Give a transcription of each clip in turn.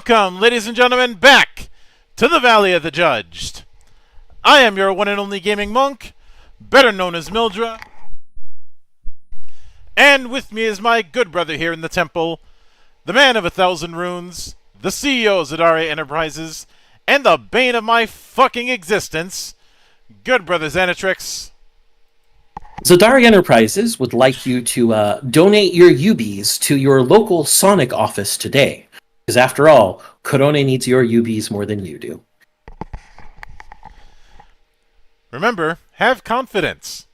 Welcome, ladies and gentlemen, back to the Valley of the Judged. I am your one and only gaming monk, better known as Mildra. And with me is my good brother here in the temple, the man of 1,000 runes, the CEO of Zadari Enterprises, and the bane of my fucking existence, good brother Xanatrix. Zadari Enterprises would like you to donate your UBs to your local Sonic office today. Because after all, Korone needs your UBs more than you do. Remember, have confidence.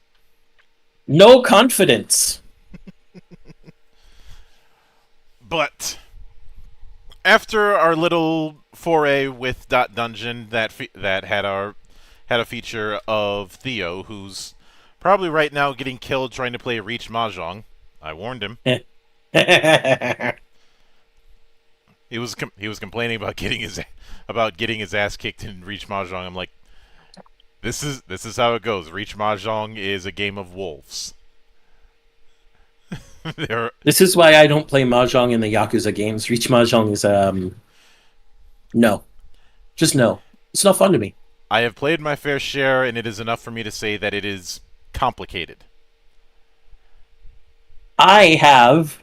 No confidence. But after our little foray with Dot Dungeon that had a feature of Theo, who's probably right now getting killed trying to play Reach Mahjong. I warned him. He was complaining about getting his ass kicked in Reach Mahjong. I'm like, this is how it goes. Reach Mahjong is a game of wolves. This is why I don't play Mahjong in the Yakuza games. Reach Mahjong is no. Just no. It's not fun to me. I have played my fair share, and it is enough for me to say that it is complicated. I have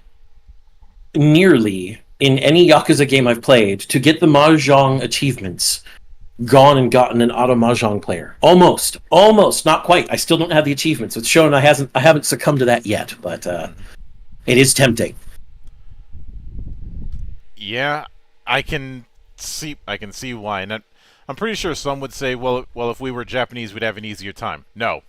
nearly, in any Yakuza game I've played, to get the Mahjong achievements, gone and gotten an auto Mahjong player. Almost, not quite. I still don't have the achievements. It's shown I haven't succumbed to that yet, but it is tempting. Yeah, I can see why. And I'm pretty sure some would say, well, if we were Japanese, we'd have an easier time. No.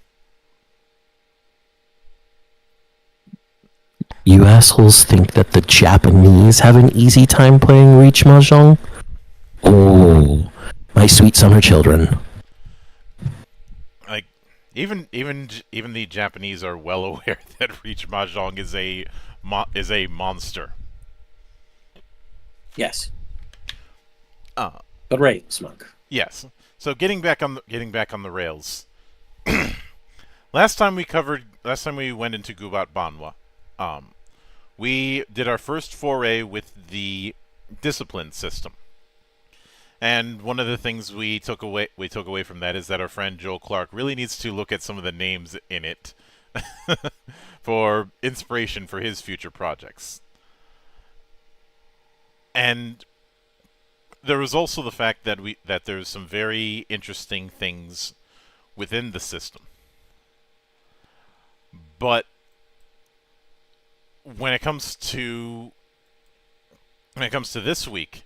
You assholes think that the Japanese have an easy time playing Reach Mahjong? Oh, my sweet summer children. Like, even the Japanese are well aware that Reach Mahjong is a monster. Yes. But right, Smunk. Yes. So getting back on the rails. Last time we went into Gubat-Banwa. We did our first foray with the discipline system, and one of the things we took away from that is that our friend Joel Clark really needs to look at some of the names in it for inspiration for his future projects. And there was also the fact that there's some very interesting things within the system, but when it comes to this week,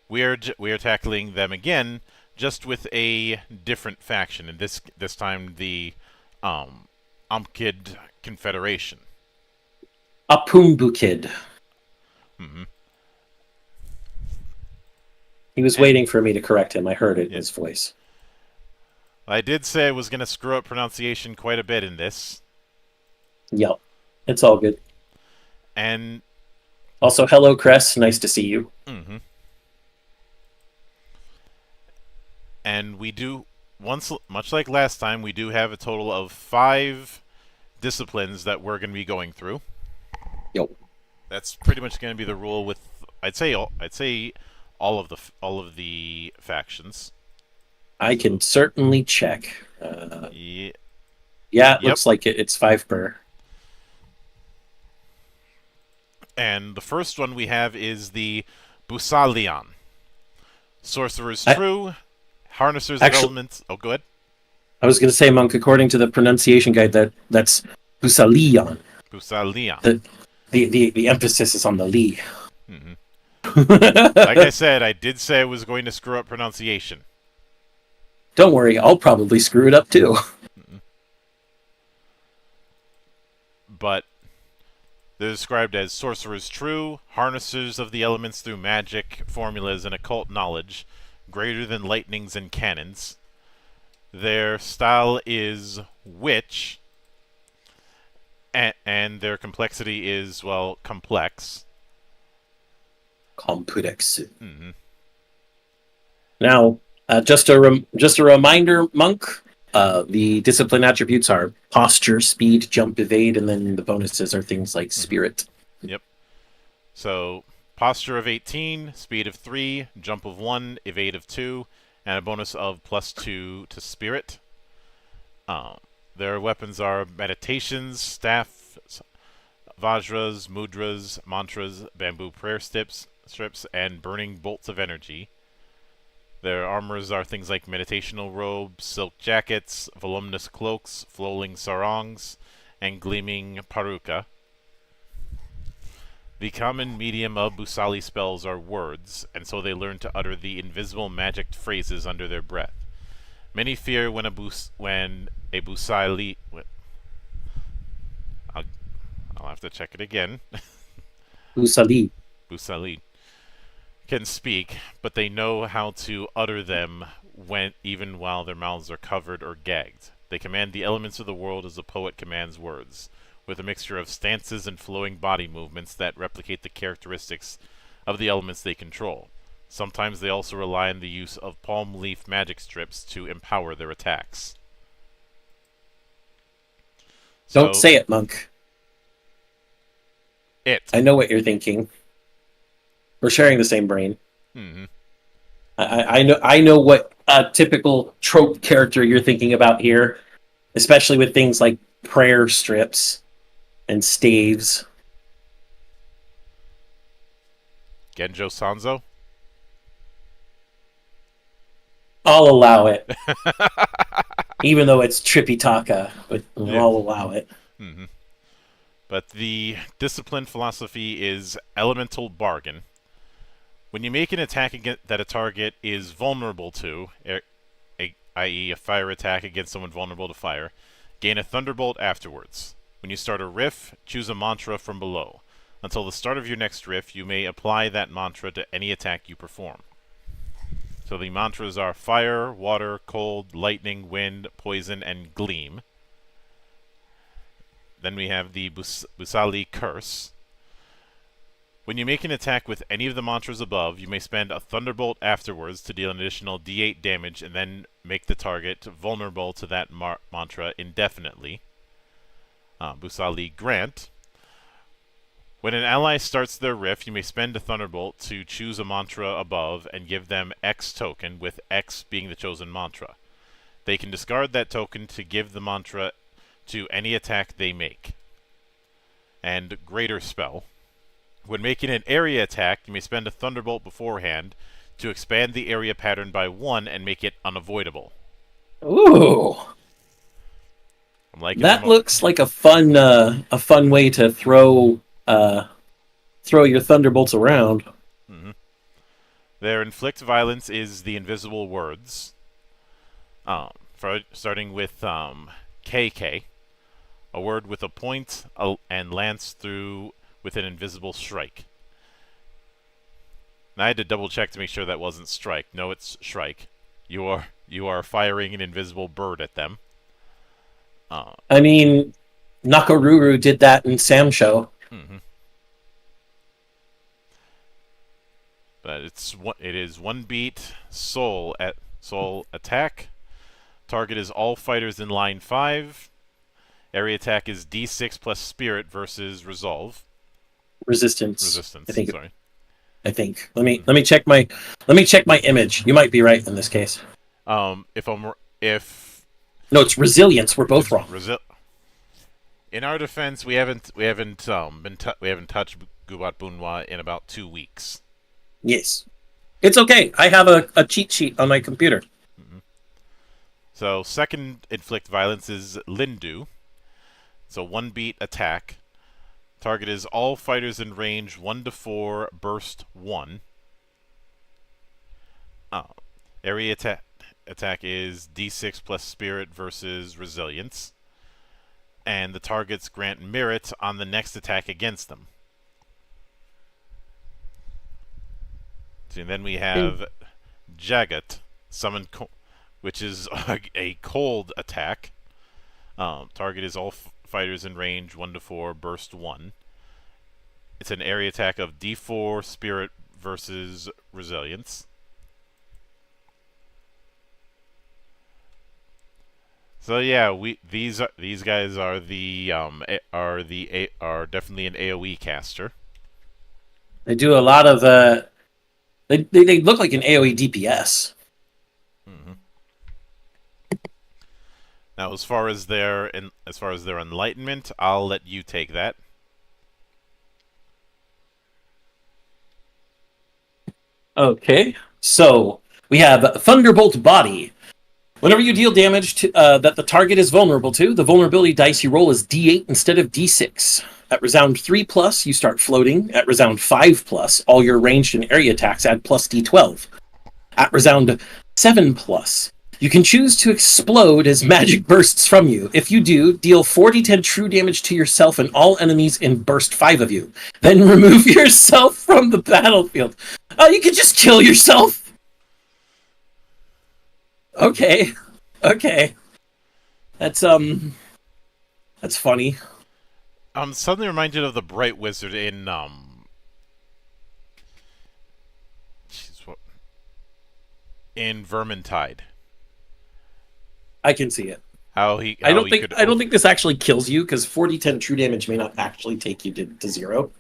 we are tackling them again, just with a different faction, and this time the Apumbkid Confederation. Apumbkid. Hmm. He was And waiting for me to correct him. I heard it in yeah, his voice. I did say I was going to screw up pronunciation quite a bit in this, Yep. It's all good. and Also, hello, Cress. Nice to see you. hmm and we do once, much like last time, we do have a total of 5 disciplines that we're going to be going through. Yep. That's pretty much going to be the rule with I'd say all of the factions. I can certainly check. Yeah, Yeah, it yep. looks like it's 5 per. And the first one we have is the Busalian. Sorcerer's I, True, Harnessers of actually, Elements. Oh, go ahead. I was going to say, Monk, according to the pronunciation guide, that's Busalion. Busalian. The emphasis is on the li. Hmm. Like I said, I did say I was going to screw up pronunciation. Don't worry, I'll probably screw it up too. But they're described as Sorcerer's True, Harnessers of the Elements through magic, formulas, and occult knowledge, greater than lightnings and cannons. Their style is Witch, and their complexity is, well, complex. Complex. Hmm. Now, just a reminder, Monk. The discipline attributes are posture, speed, jump, evade, and then the bonuses are things like spirit. Yep. So, posture of 18, speed of 3, jump of 1, evade of 2, and a bonus of +2 to spirit. Their weapons are meditations, staff, vajras, mudras, mantras, bamboo prayer strips, and burning bolts of energy. Their armors are things like meditational robes, silk jackets, voluminous cloaks, flowing sarongs, and gleaming paruka. The common medium of Busali spells are words, and so they learn to utter the invisible magic phrases under their breath. Many fear when a Busali... I'll have to check it again. Usali. Busali can speak, but they know how to utter them even while their mouths are covered or gagged. They command the elements of the world as a poet commands words, with a mixture of stances and flowing body movements that replicate the characteristics of the elements they control. Sometimes they also rely on the use of palm leaf magic strips to empower their attacks. Don't So, say it, Monk. it. I know what you're thinking. We're sharing the same brain. Mm-hmm. I know what typical trope character you're thinking about here, especially with things like prayer strips and staves. Genjo Sanzo? I'll allow it, even though it's Tripitaka, but Yeah. I'll allow it. Mm-hmm. But the discipline philosophy is elemental bargain. When you make an attack that a target is vulnerable to, i.e. a fire attack against someone vulnerable to fire, gain a thunderbolt afterwards. When you start a riff, choose a mantra from below. Until the start of your next riff, you may apply that mantra to any attack you perform. So the mantras are fire, water, cold, lightning, wind, poison, and gleam. Then we have the Busali curse. When you make an attack with any of the mantras above, you may spend a thunderbolt afterwards to deal an additional d8 damage and then make the target vulnerable to that mantra indefinitely. Busali grant. When an ally starts their riff, you may spend a thunderbolt to choose a mantra above and give them X token, with X being the chosen mantra. They can discard that token to give the mantra to any attack they make. And greater spell. When making an area attack, you may spend a thunderbolt beforehand to expand the area pattern by 1 and make it unavoidable. Ooh, I'm liking that looks like a fun way to throw your thunderbolts around. Mm-hmm. Their inflict violence is the invisible words. Starting with KK, a word with a point and lance through with an invisible strike. And I had to double check to make sure that wasn't strike. No, it's strike. You are firing an invisible bird at them. I mean, Nakoruru did that in Sam Show. Mm-hmm. But it is 1 beat soul attack. Target is all fighters in line 5. Area attack is D6 plus spirit versus resolve. Resistance. Sorry. I think. Let me check my image. You might be right in this case. If No, it's resilience. We're both wrong. In our defense, we haven't touched Gubat-Banwa in about 2 weeks. Yes. It's okay. I have a cheat sheet on my computer. Mm-hmm. So second inflict violence is Lindu. So 1 beat attack. Target is all fighters in range 1 to 4, burst 1. Area attack is D6 plus spirit versus resilience. And the targets grant merit on the next attack against them. So then we have Jagat, summon, which is a cold attack. Target is all fighters in range 1 to 4, burst 1. It's an area attack of D4 spirit versus resilience. So yeah, these guys are definitely an AoE caster. They do a lot of they look like an AoE DPS. Mm-hmm. Now, as far as their enlightenment, I'll let you take that. Okay, so we have Thunderbolt Body. Whenever you deal damage to, that the target is vulnerable to, the vulnerability dice you roll is D8 instead of D6. At resound 3+, you start floating. At resound 5+, all your ranged and area attacks add plus D12. At resound 7+, you can choose to explode as magic bursts from you. If you do, deal 4d10 true damage to yourself and all enemies in burst 5 of you. Then remove yourself from the battlefield. Oh, you can just kill yourself! Okay. That's funny. I'm suddenly reminded of the Bright Wizard in in Vermintide. I can see it. I don't think this actually kills you, because 4d10 true damage may not actually take you to 0.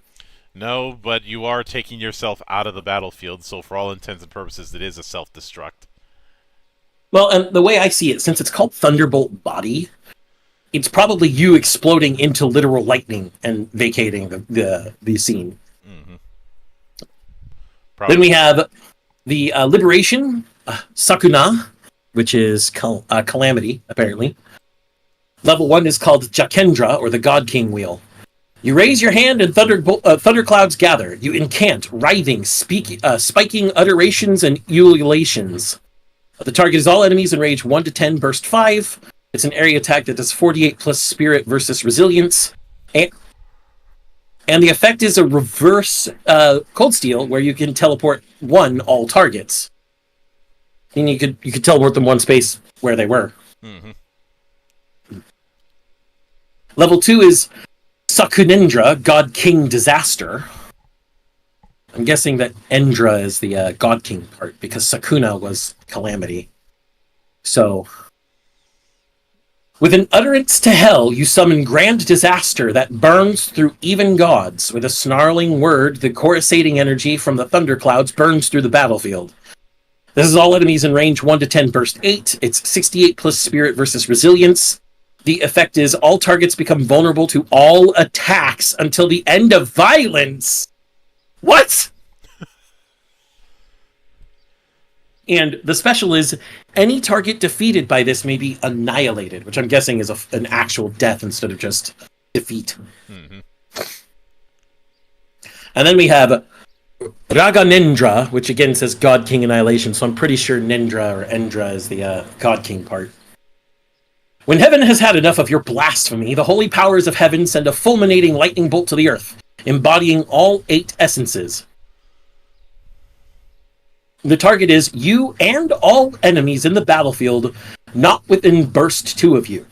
No, but you are taking yourself out of the battlefield, so for all intents and purposes, it is a self-destruct. Well, and the way I see it, since it's called Thunderbolt Body, it's probably you exploding into literal lightning and vacating the scene. Mm-hmm. Then we have the Liberation, Sakuna, which is Calamity, apparently. Level 1 is called Jakendra, or the God King Wheel. You raise your hand and thunderclouds gather. You incant, writhing, spiking utterations and ululations. The target is all enemies in range 1 to 10, burst 5. It's an area attack that does 48 plus spirit versus resilience. And the effect is a reverse Cold Steel, where you can teleport all targets. And you could teleport them one space where they were. Mm-hmm. Level 2 is Sakunendra, God King Disaster. I'm guessing that Endra is the God King part, because Sakuna was Calamity. So, with an utterance to hell, you summon grand disaster that burns through even gods. With a snarling word, the coruscating energy from the thunderclouds burns through the battlefield. This is all enemies in range 1 to 10, burst 8. It's 68 plus spirit versus resilience. The effect is all targets become vulnerable to all attacks until the end of violence. What? And the special is, any target defeated by this may be annihilated, which I'm guessing is an actual death instead of just defeat. Mm-hmm. And then we have Raganendra, which again says God King Annihilation, so I'm pretty sure Nendra or Endra is the God King part. When heaven has had enough of your blasphemy, the holy powers of heaven send a fulminating lightning bolt to the earth. embodying all 8 essences. The target is you and all enemies in the battlefield not within burst 2 of you.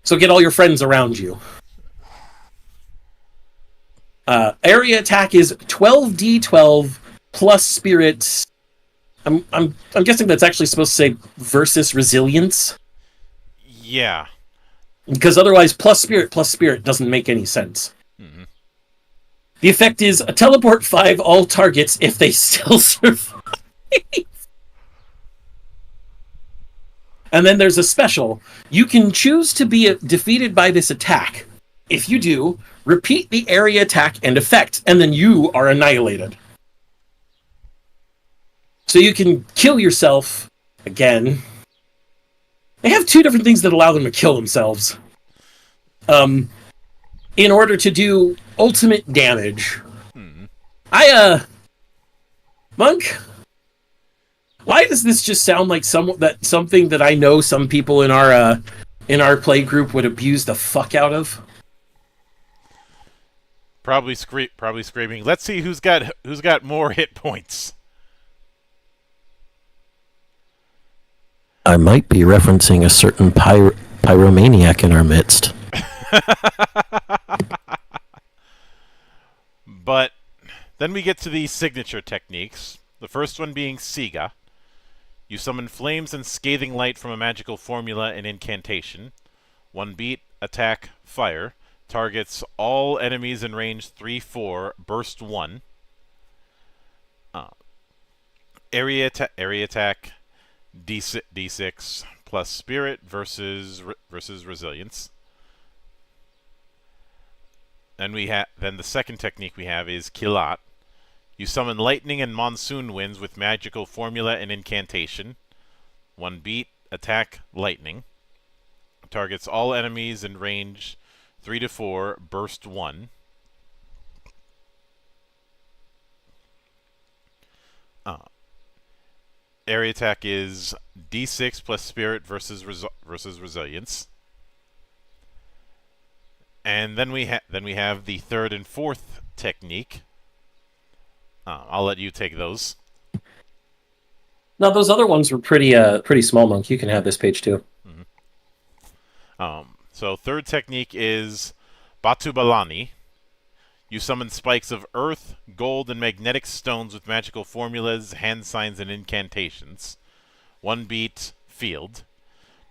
So get all your friends around you. Area attack is 12d12 plus spirit. I'm guessing that's actually supposed to say versus resilience. Yeah. Because otherwise plus spirit doesn't make any sense. Mm-hmm. The effect is a teleport 5 all targets if they still survive. And then there's a special. You can choose to be defeated by this attack. If you do, repeat the area attack and effect, and then you are annihilated. So you can kill yourself again. They have 2 different things that allow them to kill themselves. In order to do ultimate damage. Monk, why does this just sound like something that I know some people in our play group would abuse the fuck out of? Probably screaming. Let's see who's got more hit points. I might be referencing a certain pyromaniac in our midst. But then we get to the signature techniques. The first one being Siga. You summon flames and scathing light from a magical formula and incantation. 1 beat, attack, fire. Targets all enemies in range 3-4, burst 1. Area attack, D6 plus spirit versus resilience. And then the second technique we have is Kilat. You summon lightning and monsoon winds with magical formula and incantation. 1 beat, attack, lightning. Targets all enemies in range 3-4, burst 1. Area attack is D6 plus spirit versus resilience. And then we have the third and fourth technique. I'll let you take those. No, those other ones were pretty small, Monk. You can have this page too. Mm-hmm. So third technique is Batubalani. You summon spikes of earth, gold, and magnetic stones with magical formulas, hand signs, and incantations. 1 beat, field.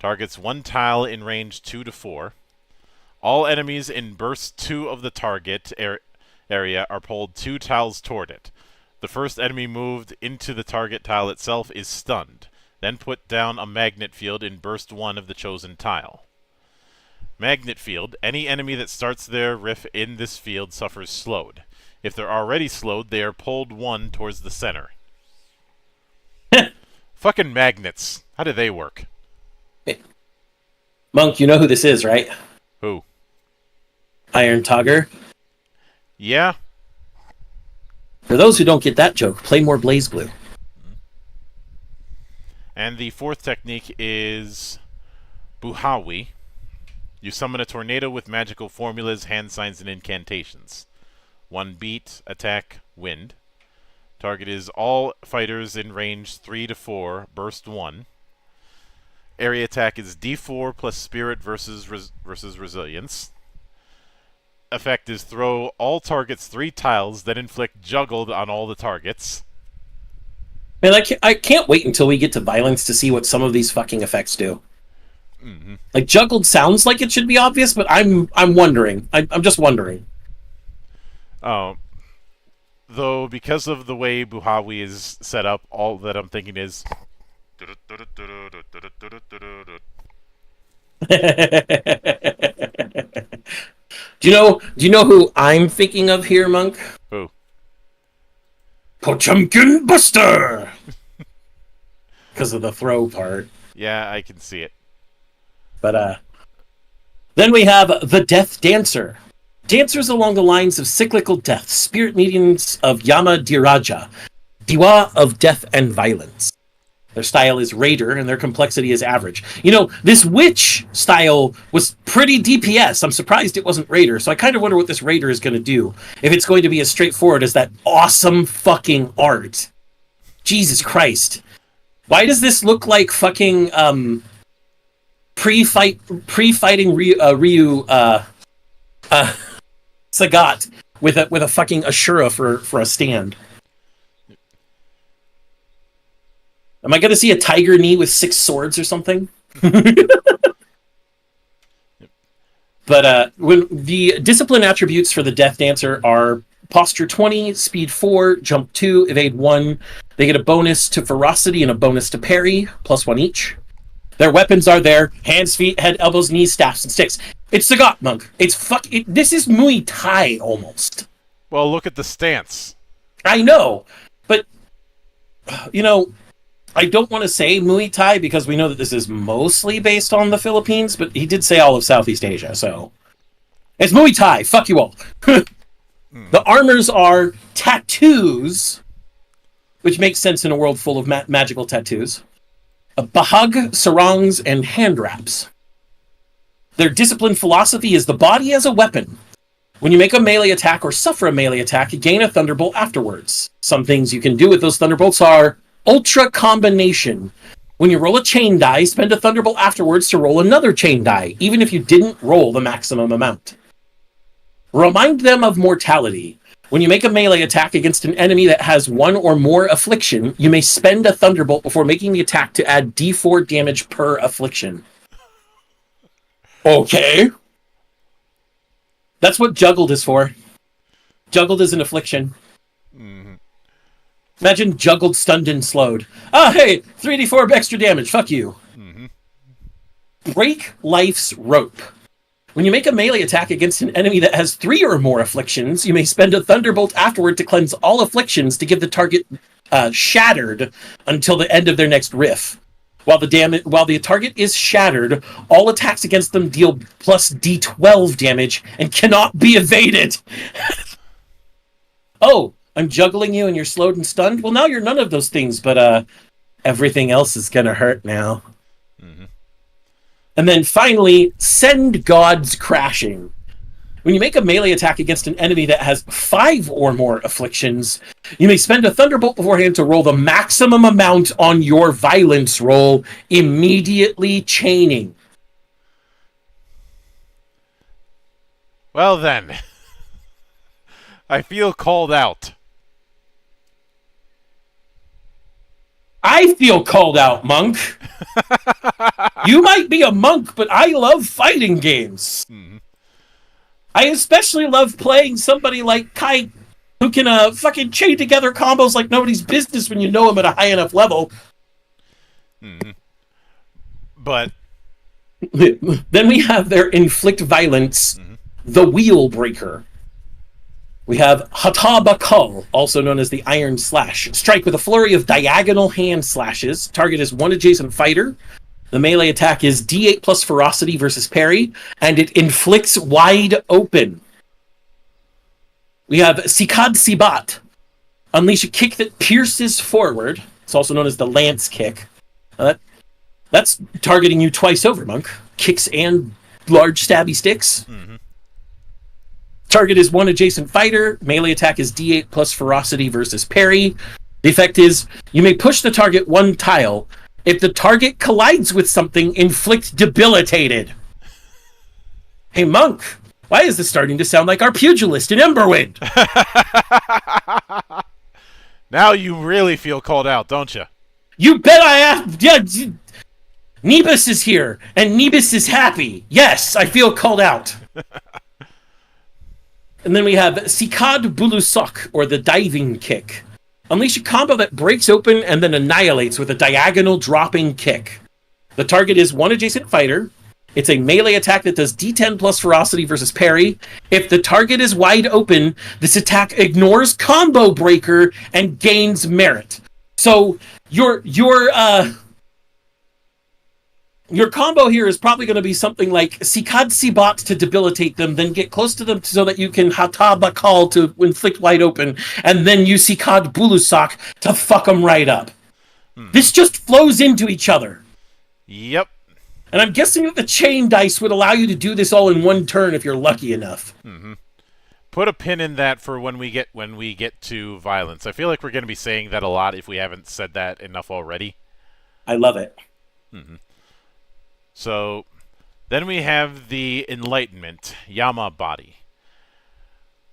Targets 1 tile in range 2-4. All enemies in burst 2 of the target area are pulled 2 tiles toward it. The first enemy moved into the target tile itself is stunned. Then put down a magnet field in burst 1 of the chosen tile. Magnet field. Any enemy that starts their riff in this field suffers slowed. If they're already slowed, they are pulled 1 towards the center. Fucking magnets. How do they work? Monk, you know who this is, right? Who? Iron Togger. Yeah. For those who don't get that joke, play more Blaze Blue. And the fourth technique is Buhawi. You summon a tornado with magical formulas, hand signs, and incantations. 1 beat, attack, wind. Target is all fighters in range 3-4, burst 1. Area attack is D4 plus spirit versus resilience. Effect is throw all targets 3 tiles, then inflict juggled on all the targets. Man, I can't wait until we get to violence to see what some of these fucking effects do. Mm-hmm. Like, juggled sounds like it should be obvious, but I'm wondering. I'm just wondering. Though, because of the way Buhawi is set up, all that I'm thinking is... Do you know who I'm thinking of here, Monk? Who? Pochumkin Buster! Because of the throw part. Yeah, I can see it. But, then we have the Death Dancer. Dancers along the lines of cyclical death, spirit mediums of Yama Diraja, Diwa of death and violence. Their style is Raider, and their complexity is average. You know, this Witch style was pretty DPS. I'm surprised it wasn't Raider, so I kind of wonder what this Raider is going to do. If it's going to be as straightforward as that awesome fucking art. Jesus Christ. Why does this look like fucking pre-fighting Ryu Sagat with a fucking Ashura for a stand? Am I going to see a tiger knee with 6 swords or something? But when the discipline attributes for the Death Dancer are posture 20, speed 4, jump 2, evade 1. They get a bonus to ferocity and a bonus to parry, +1 each. Their weapons are there: hands, feet, head, elbows, knees, staffs, and sticks. It's Sagat, Monk. This is Muay Thai almost. Well, look at the stance. I know, but you know, I don't want to say Muay Thai because we know that this is mostly based on the Philippines, but he did say all of Southeast Asia, so it's Muay Thai. Fuck you all. The armors are tattoos, which makes sense in a world full of magical tattoos. Bahag, sarongs, and hand wraps. Their discipline philosophy is the body as a weapon. When you make a melee attack or suffer a melee attack, you gain a thunderbolt afterwards. Some things you can do with those thunderbolts are Ultra Combination. When you roll a chain die, spend a thunderbolt afterwards to roll another chain die, even if you didn't roll the maximum amount. Remind them of mortality. When you make a melee attack against an enemy that has 1 or more affliction, you may spend a thunderbolt before making the attack to add d4 damage per affliction. Okay. That's what juggled is for. Juggled is an affliction. Mm-hmm. Imagine juggled, stunned, and slowed. Ah, hey, 3d4 extra damage. Fuck you. Mm-hmm. Break life's rope. When you make a melee attack against an enemy that has 3 or more afflictions, you may spend a thunderbolt afterward to cleanse all afflictions to give the target shattered until the end of their next riff. While the target is shattered, all attacks against them deal plus d12 damage and cannot be evaded. Oh, I'm juggling you and you're slowed and stunned? Well, now you're none of those things, but everything else is gonna hurt now. Mm-hmm. And then finally, send gods crashing. When you make a melee attack against an enemy that has 5 or more afflictions, you may spend a thunderbolt beforehand to roll the maximum amount on your violence roll, immediately chaining. Well then, I feel called out. I feel called out, Monk. You might be a monk, but I love fighting games. Mm-hmm. I especially love playing somebody like Kite, who can fucking chain together combos like nobody's business when you know him at a high enough level. Mm-hmm. But then we have their inflict violence, mm-hmm. the Wheel Breaker. We have Hatabakal, also known as the Iron Slash. Strike with a flurry of diagonal hand slashes. Target is 1 adjacent fighter. The melee attack is d8 plus ferocity versus parry, and it inflicts wide open. We have Sikad Sibat. Unleash a kick that pierces forward. It's also known as the Lance Kick. That's targeting you twice over, Monk. Kicks and large stabby sticks. Mm-hmm. Target is 1 adjacent fighter. Melee attack is d8 plus ferocity versus parry. The effect is, you may push the target 1 tile. If the target collides with something, inflict debilitated. Hey, Monk, why is this starting to sound like our pugilist in Emberwind? Now you really feel called out, don't you? You bet I have. Yeah, Nebus is here, and Nebus is happy. Yes, I feel called out. And then we have Sikad Bulusok, or the Diving Kick. Unleash a combo that breaks open and then annihilates with a diagonal dropping kick. The target is 1 adjacent fighter. It's a melee attack that does d10 plus ferocity versus parry. If the target is wide open, this attack ignores combo breaker and gains merit. So your combo here is probably going to be something like Sikad Sibat to debilitate them, then get close to them so that you can Hatabakal to inflict wide open, and then use Sikad Bulusak to fuck them right up. This just flows into each other. Yep. And I'm guessing that the chain dice would allow you to do this all in one turn if you're lucky enough. Put a pin in that for when we get to violence. I feel like we're going to be saying that a lot if we haven't said that enough already. I love it. So, then we have the Enlightenment, Yama Body.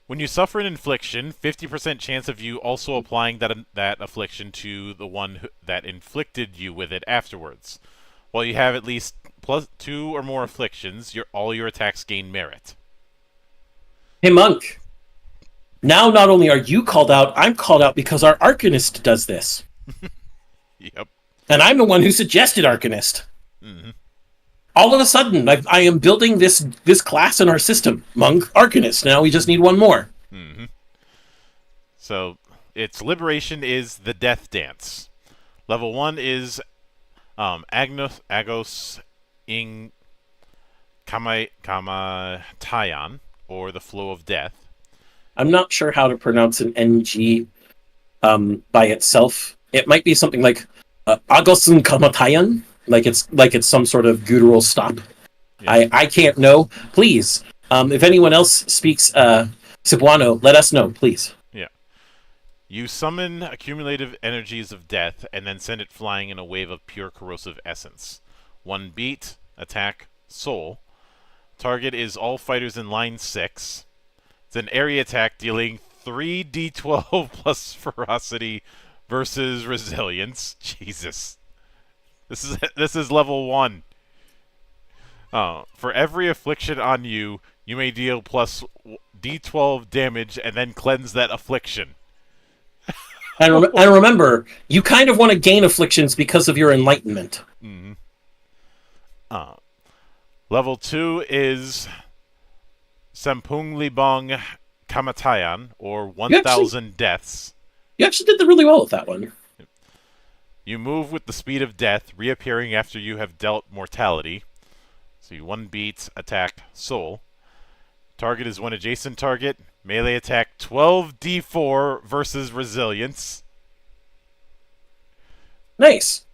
When you suffer an infliction, 50% chance of you also applying that affliction to the one that inflicted you with it afterwards. While you have at least +2 or more afflictions, all your attacks gain merit. Hey, Monk. Now not only are you called out, I'm called out because our Arcanist does this. Yep. And I'm the one who suggested Arcanist. All of a sudden, I am building this class in our system. Monk, Arcanist. Now we just need one more. So, its liberation is the Death Dance. Level 1 is Agos ing Kamatayan, or the Flow of Death. I'm not sure how to pronounce an NG by itself. It might be something like Agosun Kamatayan, like it's some sort of guttural stop. Yeah. I can't know. Please, if anyone else speaks Cebuano, let us know, please. Yeah. You summon accumulative energies of death and then send it flying in a wave of pure corrosive essence. 1 beat, attack, soul. Target is all fighters in line 6. It's an area attack dealing 3d12 plus ferocity versus resilience. Jesus. This is level 1. For every affliction on you, you may deal plus d12 damage and then cleanse that affliction. And remember, you kind of want to gain afflictions because of your enlightenment. Level 2 is Sampunglibong Kamatayan, or 1,000 deaths. You actually did really well with that one. You move with the speed of death, reappearing after you have dealt mortality. So you 1 beat, attack, soul. Target is one adjacent target. Melee attack 12d4 versus resilience. Nice.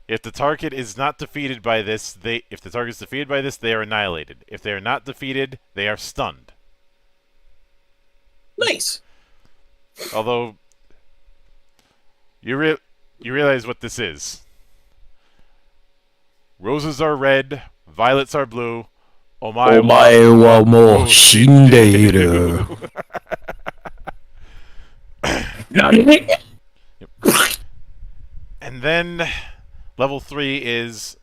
If the target is not defeated by this, they are annihilated. If they are not defeated, they are stunned. Nice. Although you realize what this is. Roses are red, violets are blue. Omae wa mo shindeiru. And then level 3 is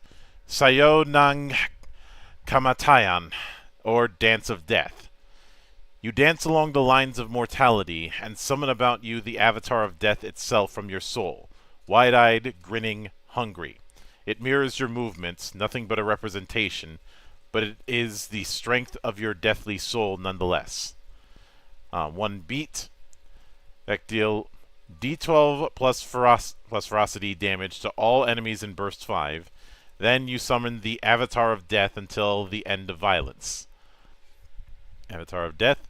Sayo Nang Kamatayan, or Dance of Death. You dance along the lines of mortality and summon about you the avatar of death itself from your soul, wide-eyed, grinning, hungry. It mirrors your movements, nothing but a representation, but it is the strength of your deathly soul nonetheless. 1 beat, that deal d12 plus ferocity damage to all enemies in burst 5. Then you summon the Avatar of Death until the end of violence. Avatar of Death.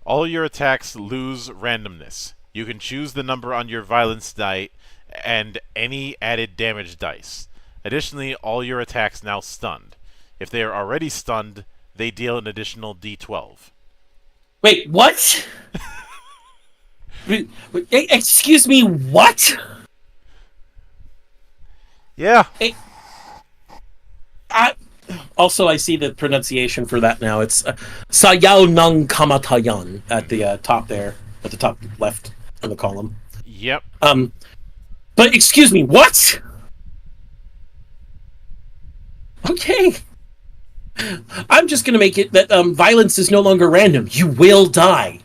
All your attacks lose randomness. You can choose the number on your violence die and any added damage dice. Additionally, all your attacks now stunned. If they are already stunned, they deal an additional d12. Wait, what? Excuse me, what? Yeah. Also, I see the pronunciation for that now. It's Sayao Nang Kamatayan at the top there, at the top left of the column. Yep. But excuse me, what? Okay. I'm just gonna make it that violence is no longer random. You will die.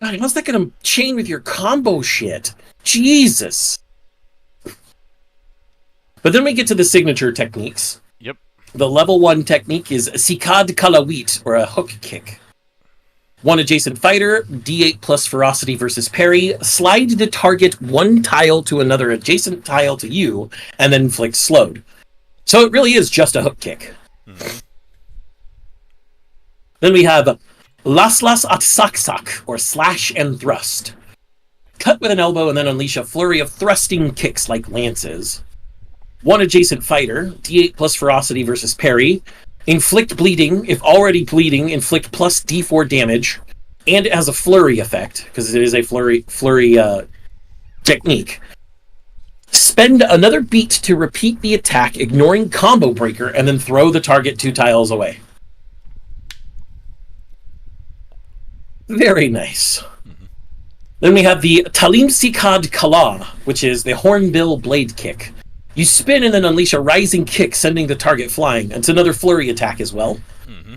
God, how's that gonna chain with your combo shit? Jesus. But then we get to the signature techniques. Yep. The level 1 technique is Sikad Kalawit, or a hook kick. 1 adjacent fighter, d8 plus ferocity versus parry, slide the target 1 tile to another adjacent tile to you, and then inflict slowed. So it really is just a hook kick. Mm-hmm. Then we have Laslas at Saksak, or slash and thrust. cut with an elbow and then unleash a flurry of thrusting kicks like lances. One adjacent fighter, D8 plus ferocity versus parry. Inflict bleeding. If already bleeding, inflict plus D4 damage. And it has a flurry effect, because it is a flurry technique. Spend another beat to repeat the attack, ignoring combo breaker, and then throw the target 2 tiles away. Very nice. Mm-hmm. Then we have the Talim Sikad Kala, which is the Hornbill Blade Kick. You spin and then unleash a rising kick, sending the target flying. It's another flurry attack as well. Mm-hmm.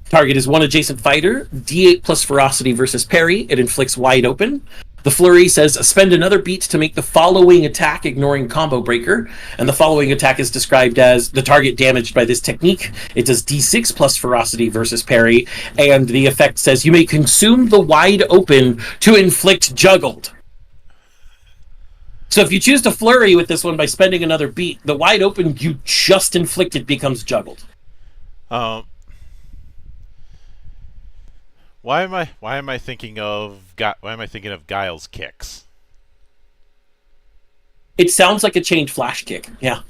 Target is one adjacent fighter, D8 plus ferocity versus parry. It inflicts wide open. The flurry says, spend another beat to make the following attack, ignoring combo breaker. And the following attack is described as the target damaged by this technique. It does D6 plus ferocity versus parry. And the effect says, you may consume the wide open to inflict juggled. So if you choose to flurry with this one by spending another beat, the wide open you just inflicted becomes juggled. Why am I thinking of Guile's kicks? It sounds like a chained flash kick. Yeah.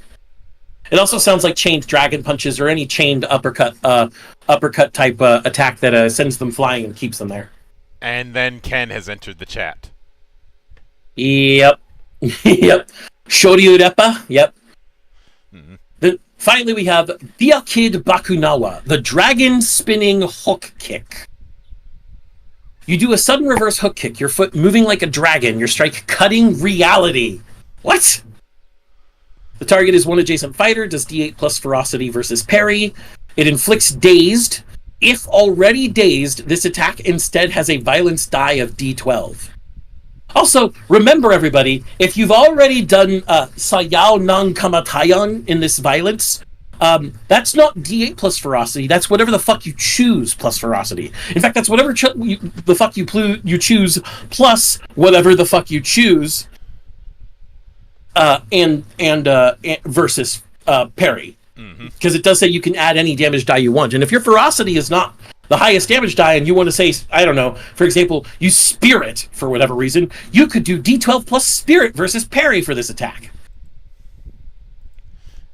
It also sounds like chained dragon punches or any chained uppercut type attack that sends them flying and keeps them there. And then Ken has entered the chat. Yep. Yep. Shoryurepa. Yep. Mm-hmm. Then finally we have Gubat Bakunawa, the dragon spinning hook kick. You do a sudden reverse hook kick, your foot moving like a dragon, your strike cutting reality. What? The target is one adjacent fighter, does D8 plus ferocity versus parry. It inflicts dazed. If already dazed, this attack instead has a violence die of D12. Also, remember everybody, if you've already done Sayao Nang Kamatayan in this violence, that's not D8 plus ferocity, that's whatever the fuck you choose plus ferocity. In fact, that's whatever the fuck you choose plus whatever the fuck you choose and versus parry. Because it does say you can add any damage die you want. And if your ferocity is not the highest damage die and you want to say, I don't know, for example, you spirit for whatever reason, you could do D12 plus spirit versus parry for this attack.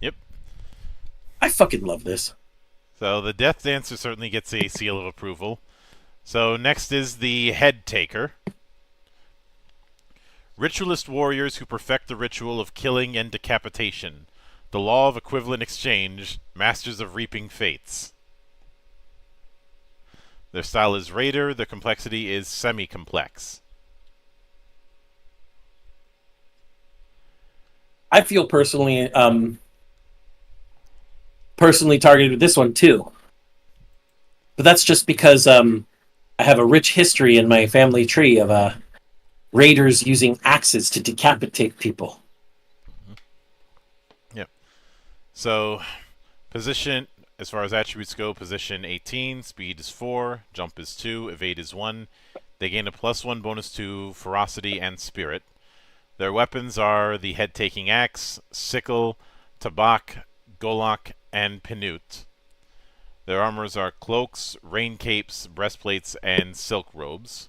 Yep. I fucking love this. So the Death Dancer certainly gets a seal of approval. So next is the Head Taker. Ritualist warriors who perfect the ritual of killing and decapitation. The law of equivalent exchange, masters of reaping fates. Their style is Raider, the complexity is semi-complex. I feel personally targeted with this one too. But that's just because I have a rich history in my family tree of raiders using axes to decapitate people. Yep. So, position, as far as attributes go, position 18, speed is 4, jump is 2, evade is 1. They gain a +1 bonus to ferocity and spirit. Their weapons are the head-taking axe, sickle, tabak, golak, and pinut. Their armors are cloaks, rain capes, breastplates, and silk robes.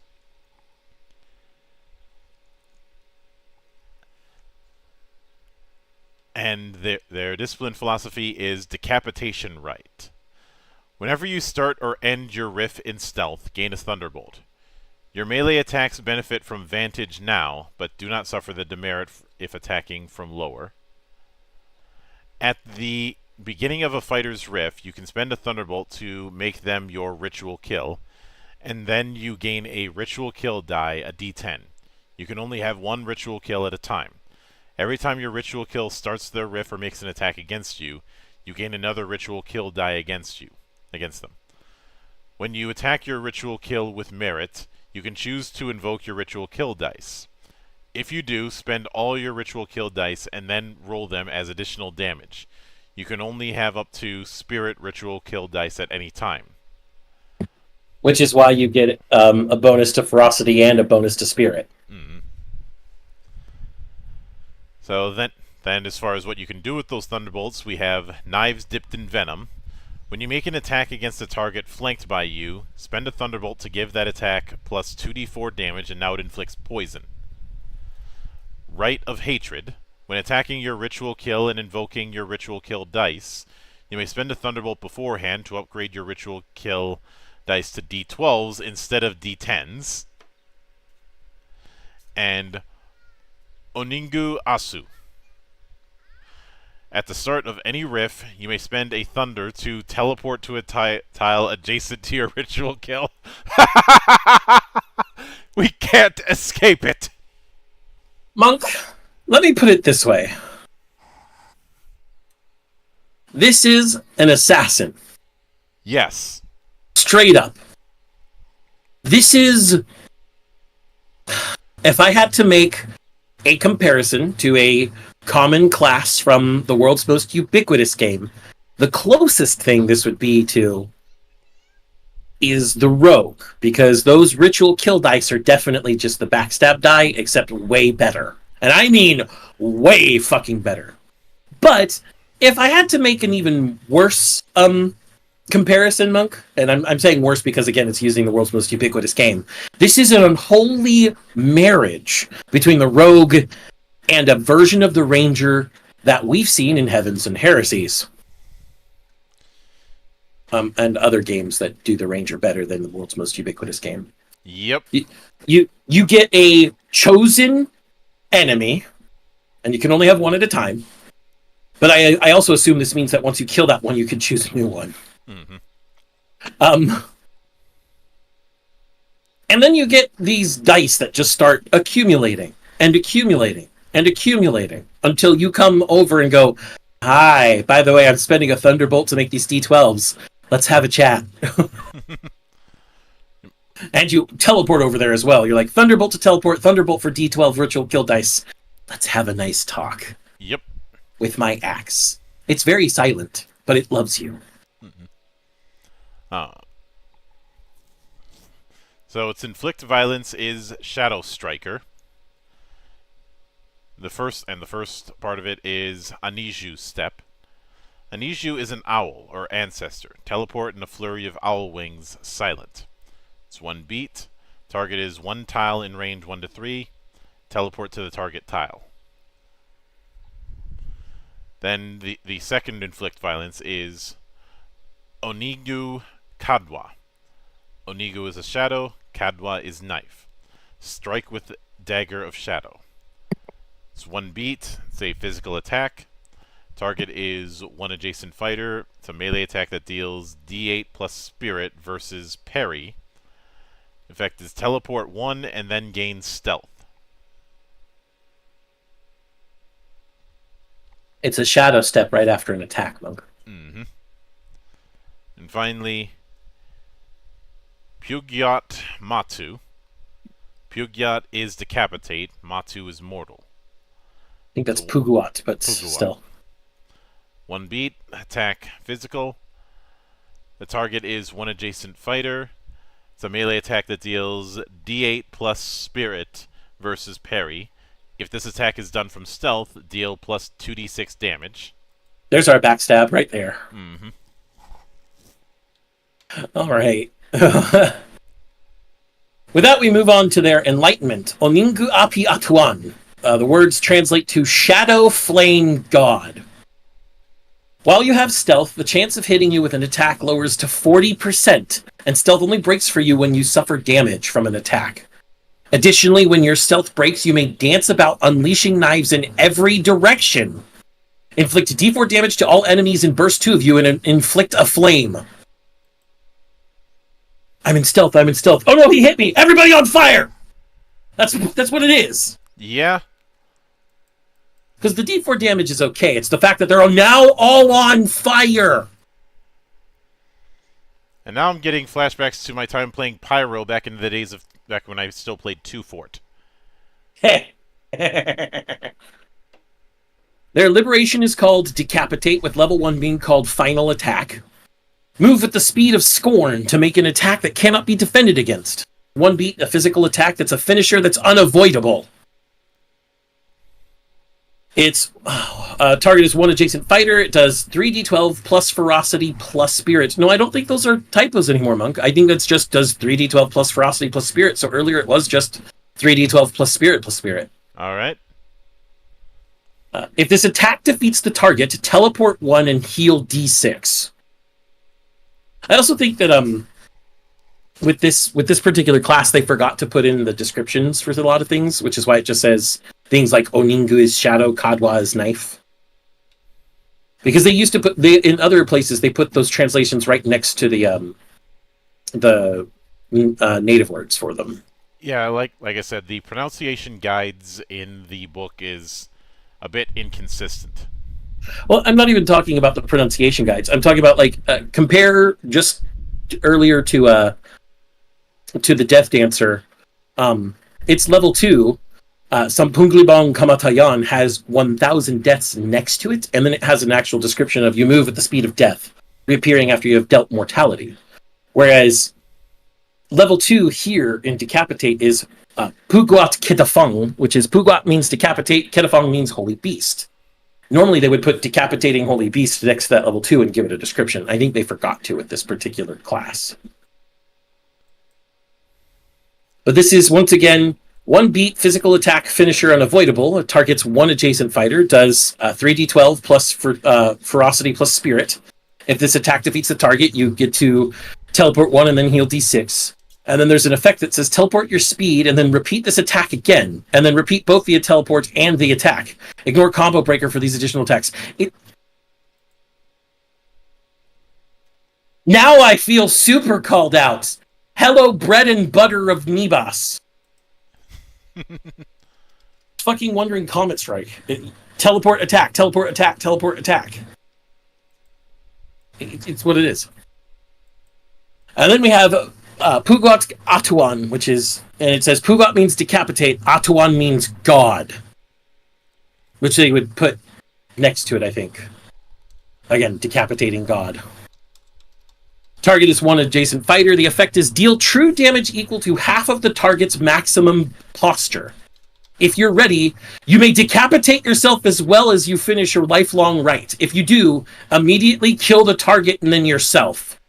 And their discipline philosophy is decapitation right. Whenever you start or end your riff in stealth, gain a thunderbolt. Your melee attacks benefit from vantage now, but do not suffer the demerit if attacking from lower. At the beginning of a fighter's riff, you can spend a thunderbolt to make them your ritual kill, and then you gain a ritual kill die, a d10. You can only have one ritual kill at a time. Every time your ritual kill starts their riff or makes an attack against you, you gain another ritual kill die against them. When you attack your ritual kill with merit, you can choose to invoke your ritual kill dice. If you do, spend all your ritual kill dice and then roll them as additional damage. You can only have up to spirit ritual kill dice at any time. Which is why you get a bonus to ferocity and a bonus to spirit. Mm-hmm. So then as far as what you can do with those thunderbolts, we have knives dipped in venom. When you make an attack against a target flanked by you, spend a thunderbolt to give that attack plus 2d4 damage, and now it inflicts poison. Rite of Hatred. When attacking your ritual kill and invoking your ritual kill dice, you may spend a Thunderbolt beforehand to upgrade your ritual kill dice to D12s instead of D10s. And Oningu Asu. At the start of any riff, you may spend a Thunder to teleport to a tile adjacent to your ritual kill. We can't escape it! Monk, let me put it this way. This is an assassin. Yes. Straight up. This is... If I had to make a comparison to a common class from the world's most ubiquitous game, the closest thing this would be to is the rogue, because those ritual kill dice are definitely just the backstab die, except way better. And I mean way fucking better. But if I had to make an even worse comparison, Monk, and I'm saying worse because, again, it's using the world's most ubiquitous game, this is an unholy marriage between the rogue and a version of the ranger that we've seen in Heavens and Heresies. And other games that do the ranger better than the world's most ubiquitous game. Yep. You get a chosen enemy, and you can only have one at a time. But I also assume this means that once you kill that one, you can choose a new one. Mm-hmm. And then you get these dice that just start accumulating and accumulating and accumulating until you come over and go, "Hi, by the way, I'm spending a Thunderbolt to make these D12s. Let's have a chat." And you teleport over there as well. You're like, Thunderbolt to teleport, Thunderbolt for D12 ritual kill dice. Let's have a nice talk. Yep. With my axe. It's very silent, but it loves you. Mm-hmm. So its inflict violence is Shadow Striker. The first part of it is Aniju Step. Aniju is an owl, or ancestor. Teleport in a flurry of owl wings, silent. It's 1 beat. Target is 1 tile in range 1 to 3. Teleport to the target tile. Then the second inflict violence is Onigu Kadwa. Onigu is a shadow, Kadwa is knife. Strike with the dagger of shadow. It's 1 beat. It's a physical attack. Target is 1 adjacent fighter. It's a melee attack that deals D8 plus spirit versus parry. Effect is teleport 1 and then gain stealth. It's a shadow step right after an attack, Monk. Mm-hmm. And finally, Pugyat Matu. Pugyat is decapitate. Matu is mortal. I think that's Puguat, but Puguat. Still. 1 beat, attack physical. The target is 1 adjacent fighter. It's a melee attack that deals D8 plus spirit versus parry. If this attack is done from stealth, deal plus 2d6 damage. There's our backstab right there. Mm-hmm. All right. With that, we move on to their enlightenment. Oningu Api Atuan. The words translate to Shadow Flame God. While you have stealth, the chance of hitting you with an attack lowers to 40%, and stealth only breaks for you when you suffer damage from an attack. Additionally, when your stealth breaks, you may dance about, unleashing knives in every direction. Inflict D4 damage to all enemies in burst 2 of you and inflict a flame. I'm in stealth. Oh no, he hit me! Everybody on fire! That's what it is. Yeah. Because the D4 damage is okay. It's the fact that they're now all on fire. And now I'm getting flashbacks to my time playing Pyro back in the days of back when I still played 2 Fort. Their liberation is called Decapitate, with level 1 being called Final Attack. Move at the speed of Scorn to make an attack that cannot be defended against. 1 beat, a physical attack that's a finisher that's unavoidable. Its target is 1 adjacent fighter. It does 3d12 plus ferocity plus spirit. No, I don't think those are typos anymore, Monk. I think that's just does 3d12 plus ferocity plus spirit. So earlier it was just 3d12 plus spirit plus spirit. All right. If this attack defeats the target, teleport 1 and heal D6. I also think that with this particular class, they forgot to put in the descriptions for a lot of things, which is why it just says things like Oningu is shadow, Kadwa is knife. Because they used to put in other places they put those translations right next to the native words for them. Yeah, like I said, the pronunciation guides in the book is a bit inconsistent. Well, I'm not even talking about the pronunciation guides. I'm talking about compare just earlier to the Death Dancer. It's level 2. Sampunglibong Kamatayan has 1,000 deaths next to it, and then it has an actual description of you move at the speed of death, reappearing after you have dealt mortality. Whereas level 2 here in Decapitate is Puguat Ketafang, which is Puguat means decapitate, Ketafang means holy beast. Normally they would put decapitating holy beast next to that level 2 and give it a description. I think they forgot to with this particular class. But this is, once again, 1 beat, physical attack, finisher, unavoidable. It targets 1 adjacent fighter, does 3d12 plus ferocity plus spirit. If this attack defeats the target, you get to teleport 1 and then heal d6. And then there's an effect that says teleport your speed and then repeat this attack again. And then repeat both the teleport and the attack. Ignore combo breaker for these additional attacks. Now I feel super called out. Hello, bread and butter of Nibas. Fucking Wandering Comet Strike. Teleport attack, teleport attack, teleport attack. It's what it is. And then we have Pugot Atuan, which is, and it says Pugot means decapitate, Atuan means god. Which they would put next to it, I think. Again, decapitating god. Target is 1 adjacent fighter. The effect is deal true damage equal to half of the target's maximum posture. If you're ready, you may decapitate yourself as well as you finish your lifelong rite. If you do, immediately kill the target and then yourself.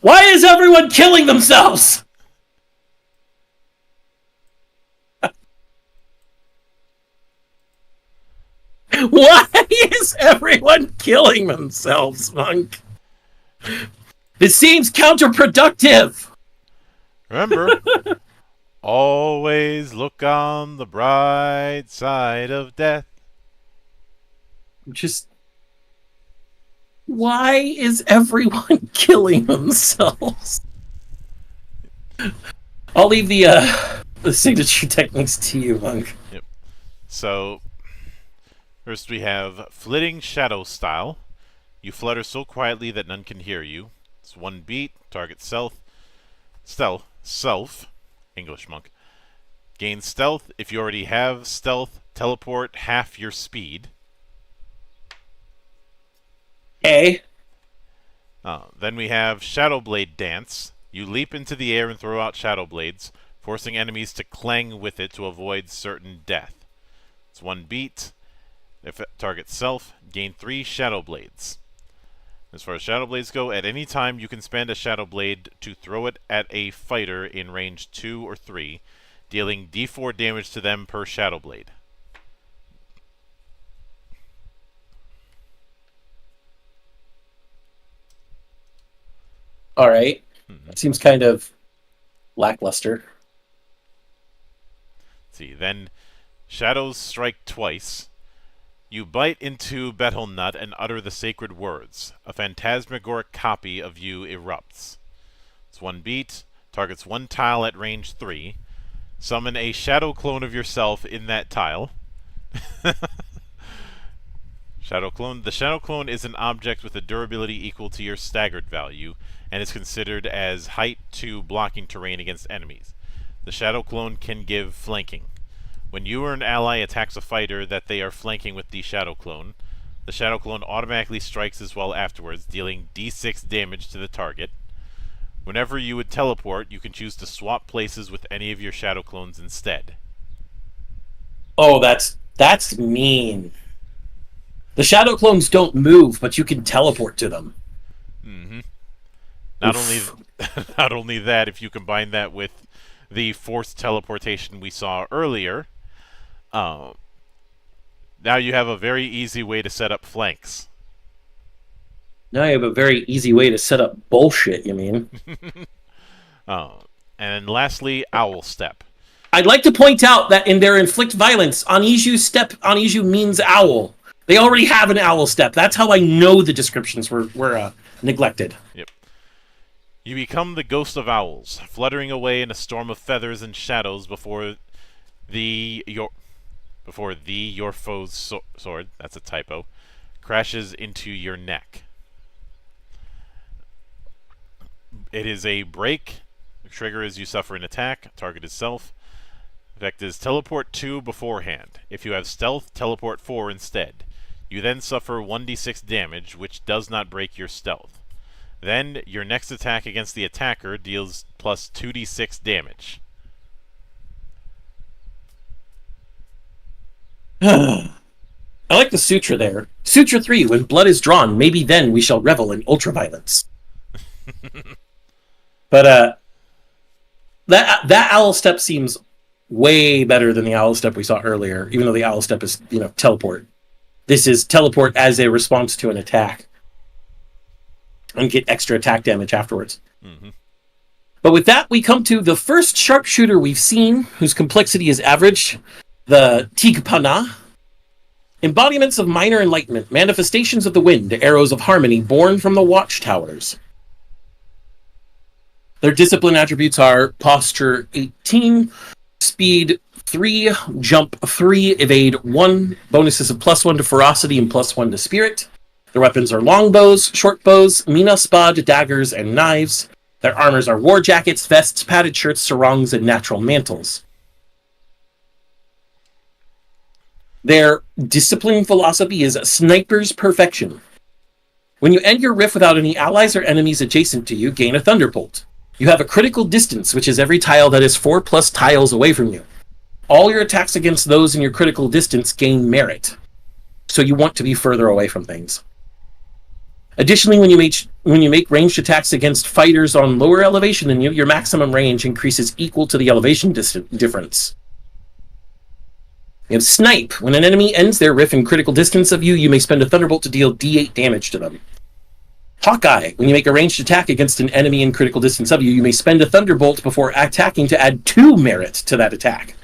Why is everyone killing themselves? Why is everyone killing themselves, Monk? This seems counterproductive. Remember, always look on the bright side of death. Just... why is everyone killing themselves? I'll leave the signature techniques to you, Monk. Yep. So, first we have Flitting Shadow Style. You flutter so quietly that none can hear you. It's 1 beat, target self, English monk. Gain stealth. If you already have stealth, teleport half your speed. A. Then we have Shadow Blade Dance. You leap into the air and throw out shadow blades, forcing enemies to clang with it to avoid certain death. It's 1 beat. If it targets self, gain 3 shadow blades. As far as shadow blades go, at any time you can spend a shadow blade to throw it at a fighter in range 2 or 3, dealing d4 damage to them per shadow blade. All right. That seems kind of lackluster. Let's see, then Shadows Strike Twice. You bite into Betel Nut and utter the sacred words. A phantasmagoric copy of you erupts. It's 1 beat, targets 1 tile at range 3. Summon a shadow clone of yourself in that tile. Shadow clone. The shadow clone is an object with a durability equal to your staggered value, and is considered as height to blocking terrain against enemies. The shadow clone can give flanking. When you or an ally attacks a fighter that they are flanking with the shadow clone automatically strikes as well afterwards, dealing d6 damage to the target. Whenever you would teleport, you can choose to swap places with any of your shadow clones instead. Oh, that's mean. The shadow clones don't move, but you can teleport to them. Mm-hmm. Not only that, if you combine that with the forced teleportation we saw earlier, Um, now you have a very easy way to set up flanks. Now you have a very easy way to set up bullshit, you mean? Uh, and lastly, Owl Step. I'd like to point out that in their inflict violence, Aniju means owl. They already have an owl step. That's how I know the descriptions were neglected. Yep. You become the ghost of owls, fluttering away in a storm of feathers and shadows before your foe's sword, that's a typo, crashes into your neck. It is a break. The trigger is you suffer an attack. Target is self. Effect is teleport 2 beforehand. If you have stealth, teleport 4 instead. You then suffer 1d6 damage, which does not break your stealth. Then, your next attack against the attacker deals plus 2d6 damage. I like the sutra there. Sutra 3, when blood is drawn, maybe then we shall revel in ultraviolence. But that owl step seems way better than the owl step we saw earlier, even though the owl step is, teleport. This is teleport as a response to an attack. And get extra attack damage afterwards. Mm-hmm. But with that, we come to the first sharpshooter we've seen, whose complexity is average, the Tigpana. Embodiments of minor enlightenment, manifestations of the wind, arrows of harmony born from the watchtowers. Their discipline attributes are posture 18, speed 3, jump 3, evade 1, bonuses of +1 to ferocity and +1 to spirit. Their weapons are longbows, short bows, mina spad, daggers, and knives. Their armors are war jackets, vests, padded shirts, sarongs, and natural mantles. Their discipline philosophy is sniper's perfection. When you end your rift without any allies or enemies adjacent to you, gain a thunderbolt. You have a critical distance, which is every tile that is 4+ tiles away from you. All your attacks against those in your critical distance gain merit. So you want to be further away from things. Additionally, when you make ranged attacks against fighters on lower elevation than you, your maximum range increases equal to the elevation difference. You have Snipe. When an enemy ends their rift in critical distance of you, you may spend a Thunderbolt to deal D8 damage to them. Hawkeye. When you make a ranged attack against an enemy in critical distance of you, you may spend a Thunderbolt before attacking to add 2 merit to that attack.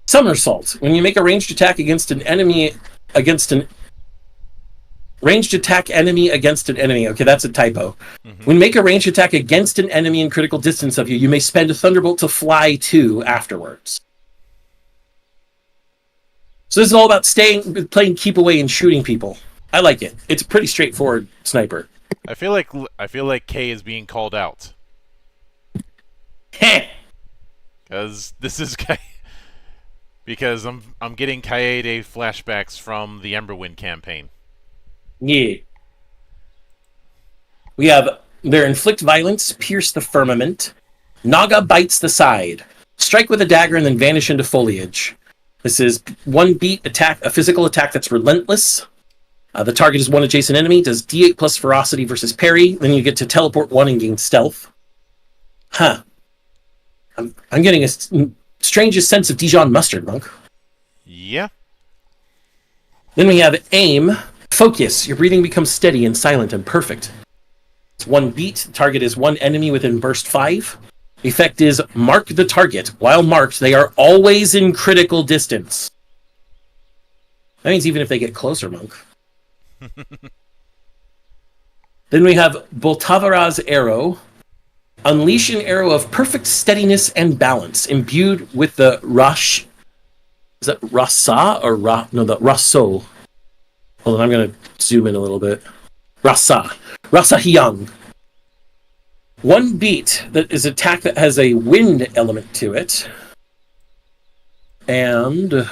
Somersault. When you make a ranged attack against an enemy Ranged attack enemy against an enemy. Okay, that's a typo. Mm-hmm. When you make a ranged attack against an enemy in critical distance of you, you may spend a Thunderbolt to fly 2 afterwards. So this is all about playing keep away and shooting people. I like it. It's a pretty straightforward sniper. I feel like K is being called out. Heh. Because this is because I'm getting Kaede flashbacks from the Emberwind campaign. Yeah. We have their inflict violence, pierce the firmament. Naga bites the side. Strike with a dagger and then vanish into foliage. This is 1 beat attack, a physical attack that's relentless. The target is 1 adjacent enemy, does D8 plus ferocity versus parry. Then you get to teleport 1 and gain stealth. Huh. I'm getting a strangest sense of Dijon mustard, Monk. Yeah. Then we have aim. Focus. Your breathing becomes steady and silent and perfect. It's 1 beat. Target is 1 enemy within burst 5. Effect is mark the target. While marked, they are always in critical distance. That means even if they get closer, Monk. Then we have Boltavara's arrow. Unleash an arrow of perfect steadiness and balance, imbued with the Rash. Is that Rasa or the Rasso? Hold on, I'm going to zoom in a little bit. Rasa Hyang. 1 beat that is attack that has a wind element to it. And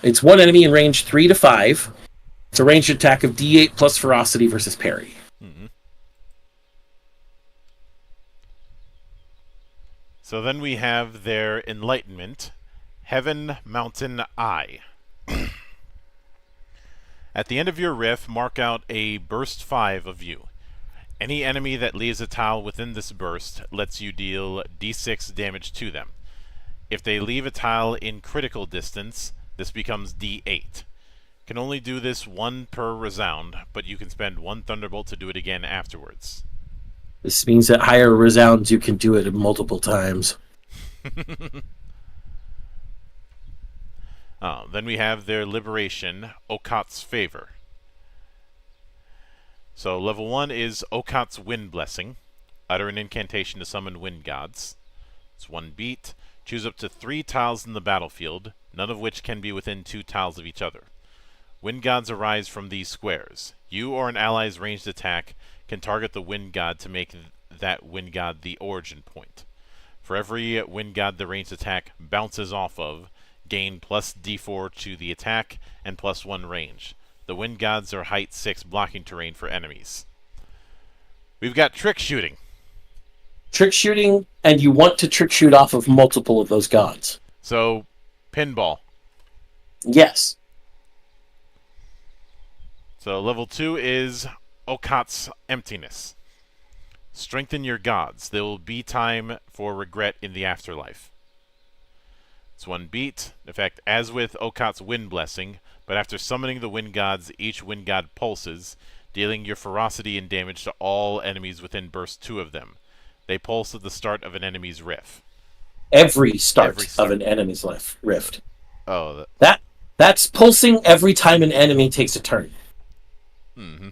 it's 1 enemy in range 3 to 5. It's a ranged attack of D8 plus ferocity versus parry. Mm-hmm. So then we have their enlightenment, Heaven Mountain Eye. At the end of your riff, mark out a burst 5 of you. Any enemy that leaves a tile within this burst lets you deal D6 damage to them. If they leave a tile in critical distance, this becomes D8. Can only do this one per resound, but you can spend one Thunderbolt to do it again afterwards. This means that higher resounds you can do it multiple times. Then we have their Liberation, Okat's Favor. So level 1 is Okat's Wind Blessing. Utter an incantation to summon wind gods. It's 1 beat. Choose up to 3 tiles in the battlefield, none of which can be within 2 tiles of each other. Wind gods arise from these squares. You or an ally's ranged attack can target the wind god to make that wind god the origin point. For every wind god the ranged attack bounces off of, gain plus d4 to the attack and plus 1 range. The wind gods are height 6 blocking terrain for enemies. We've got trick shooting. Trick shooting, and you want to trick shoot off of multiple of those gods. So, pinball. Yes. So level 2 is Okat's Emptiness. Strengthen your gods. There will be time for regret in the afterlife. It's 1 beat. In fact, as with Okat's Wind Blessing, but after summoning the wind gods, each wind god pulses, dealing your ferocity and damage to all enemies within burst 2 of them. They pulse at the start of an enemy's rift. Every start of an enemy's rift. Oh, that's pulsing every time an enemy takes a turn. Mm-hmm.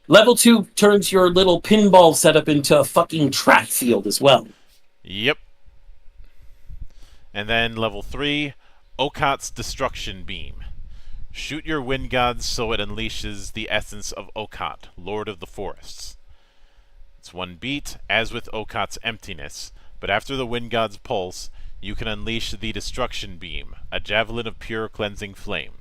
Level 2 turns your little pinball setup into a fucking track field as well. Yep. And then level 3, Okat's Destruction Beam. Shoot your wind gods so it unleashes the essence of Okat, Lord of the Forests. It's 1 beat, as with Okat's Emptiness, but after the wind god's pulse, you can unleash the Destruction Beam, a javelin of pure cleansing flame.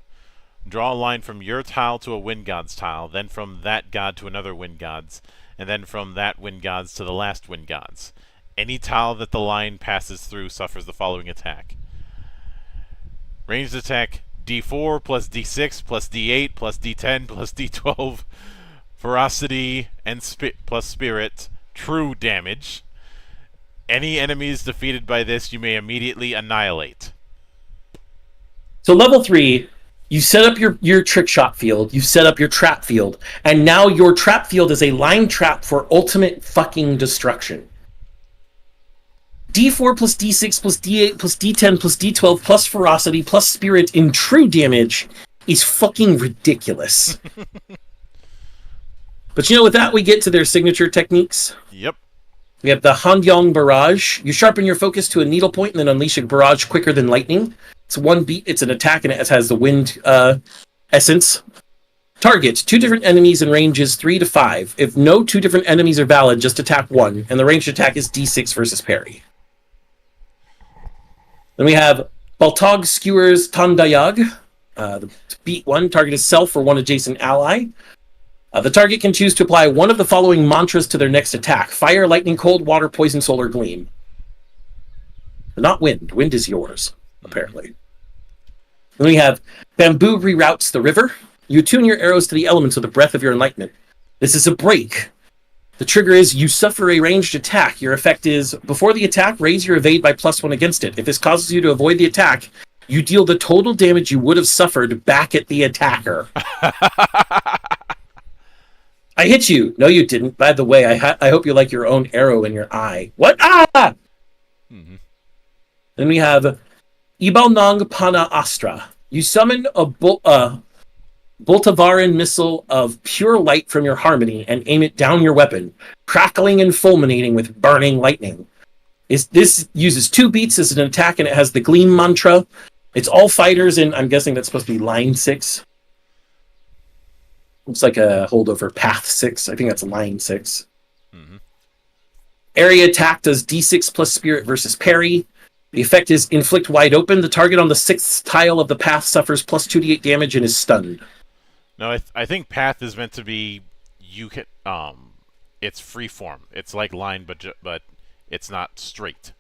Draw a line from your tile to a wind god's tile, then from that god to another wind god's, and then from that wind god's to the last wind god's. Any tile that the line passes through suffers the following attack. Ranged attack, D4 plus D6 plus D8 plus D10 plus D12. Ferocity and plus Spirit. True damage. Any enemies defeated by this you may immediately annihilate. So level 3, you set up your trick shot field, you set up your trap field, and now your trap field is a line trap for ultimate fucking destruction. D4 plus D6 plus D8 plus D10 plus D12 plus Ferocity plus Spirit in true damage is fucking ridiculous. But you know, with that we get to their signature techniques. Yep. We have the Handyong Barrage. You sharpen your focus to a needle point and then unleash a barrage quicker than lightning. It's 1 beat, it's an attack, and it has the wind essence. Target 2 different enemies in ranges 3 to 5. If no 2 different enemies are valid, just attack 1, and the ranged attack is D6 versus parry. Then we have Baltog Skewers Tandayag. Beat 1, target is self or one adjacent ally. The target can choose to apply one of the following mantras to their next attack: fire, lightning, cold, water, poison, solar, gleam. But not wind. Wind is yours, apparently. Then we have Bamboo Reroutes the River. You attune your arrows to the elements with the breath of your enlightenment. This is a break. The trigger is you suffer a ranged attack. Your effect is, before the attack, raise your evade by +1 against it. If this causes you to avoid the attack, you deal the total damage you would have suffered back at the attacker. I hit you. No, you didn't. By the way, I hope you like your own arrow in your eye. What? Ah! Mm-hmm. Then we have Ibalnang Pana Astra. You summon a Boltavaran missile of pure light from your harmony and aim it down your weapon, crackling and fulminating with burning lightning. This uses 2 beats as an attack, and it has the Gleam mantra. It's all fighters, and I'm guessing that's supposed to be line 6. Looks like a holdover path 6. I think that's line 6. Mm-hmm. Area attack does D6 plus Spirit versus parry. The effect is inflict wide open. The target on the 6th tile of the path suffers plus 2d8 damage and is stunned. No, I think path is meant to be it's freeform. It's like line, but it's not straight.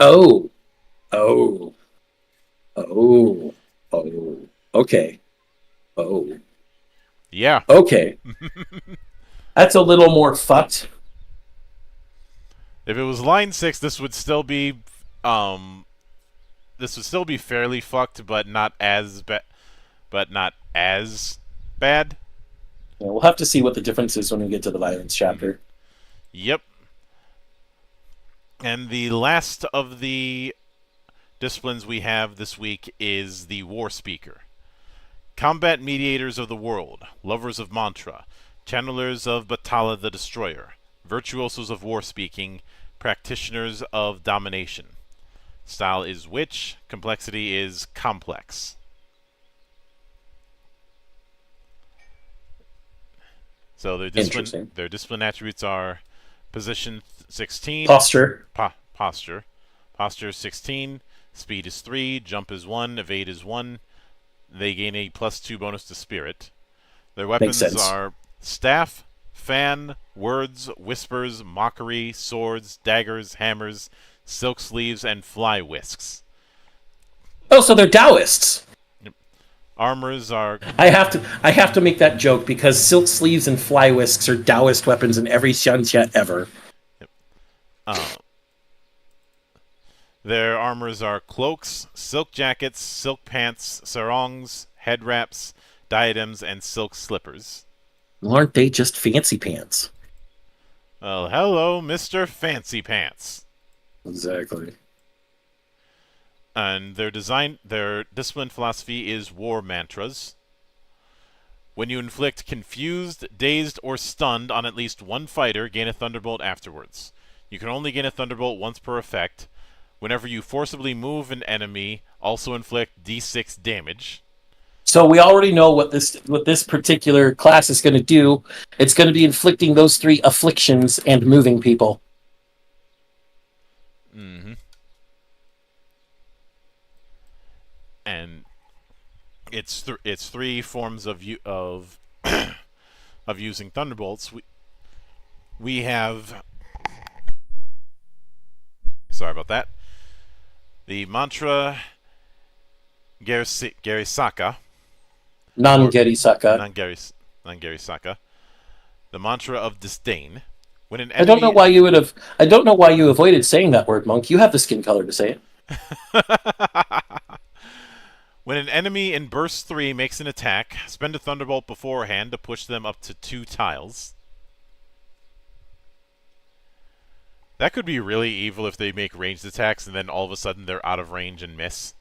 Oh. Okay. Oh. Yeah. Okay. That's a little more fucked. If it was line 6, this would still be fairly fucked, but not as bad. Yeah, we'll have to see what the difference is when we get to the violence chapter. Yep. And the last of the disciplines we have this week is the War Speaker. Combat mediators of the world, lovers of mantra, channelers of Batala the Destroyer, virtuosos of war speaking, practitioners of domination. Style is witch, complexity is complex. So their discipline attributes are position 16, Posture. posture. Posture is 16, speed is 3, jump is 1, evade is 1. They gain a +2 bonus to spirit. Their weapons are staff, fan, words, whispers, mockery, swords, daggers, hammers, silk sleeves, and fly whisks. Oh, so they're Taoists. Armors are... I have to make that joke because silk sleeves and fly whisks are Taoist weapons in every xianxia ever. Yep. Their armors are cloaks, silk jackets, silk pants, sarongs, head wraps, diadems, and silk slippers. Well, aren't they just fancy pants? Well, hello, Mr. Fancy Pants. Exactly. And their discipline philosophy is war mantras. When you inflict confused, dazed, or stunned on at least one fighter, gain a thunderbolt afterwards. You can only gain a thunderbolt once per effect. Whenever you forcibly move an enemy, also inflict d6 damage. So we already know what this particular class is going to do. It's going to be inflicting those 3 afflictions and moving people. Mm-hmm. And it's 3 forms of of using thunderbolts. We have... Sorry about that. The mantra Garisaka. Non-Gerisaka. Non-Garisaka. The mantra of disdain. When an enemy... I don't know why you avoided saying that word, Monk. You have the skin color to say it. When an enemy in burst 3 makes an attack, spend a thunderbolt beforehand to push them up to 2 tiles. That could be really evil if they make ranged attacks and then all of a sudden they're out of range and miss.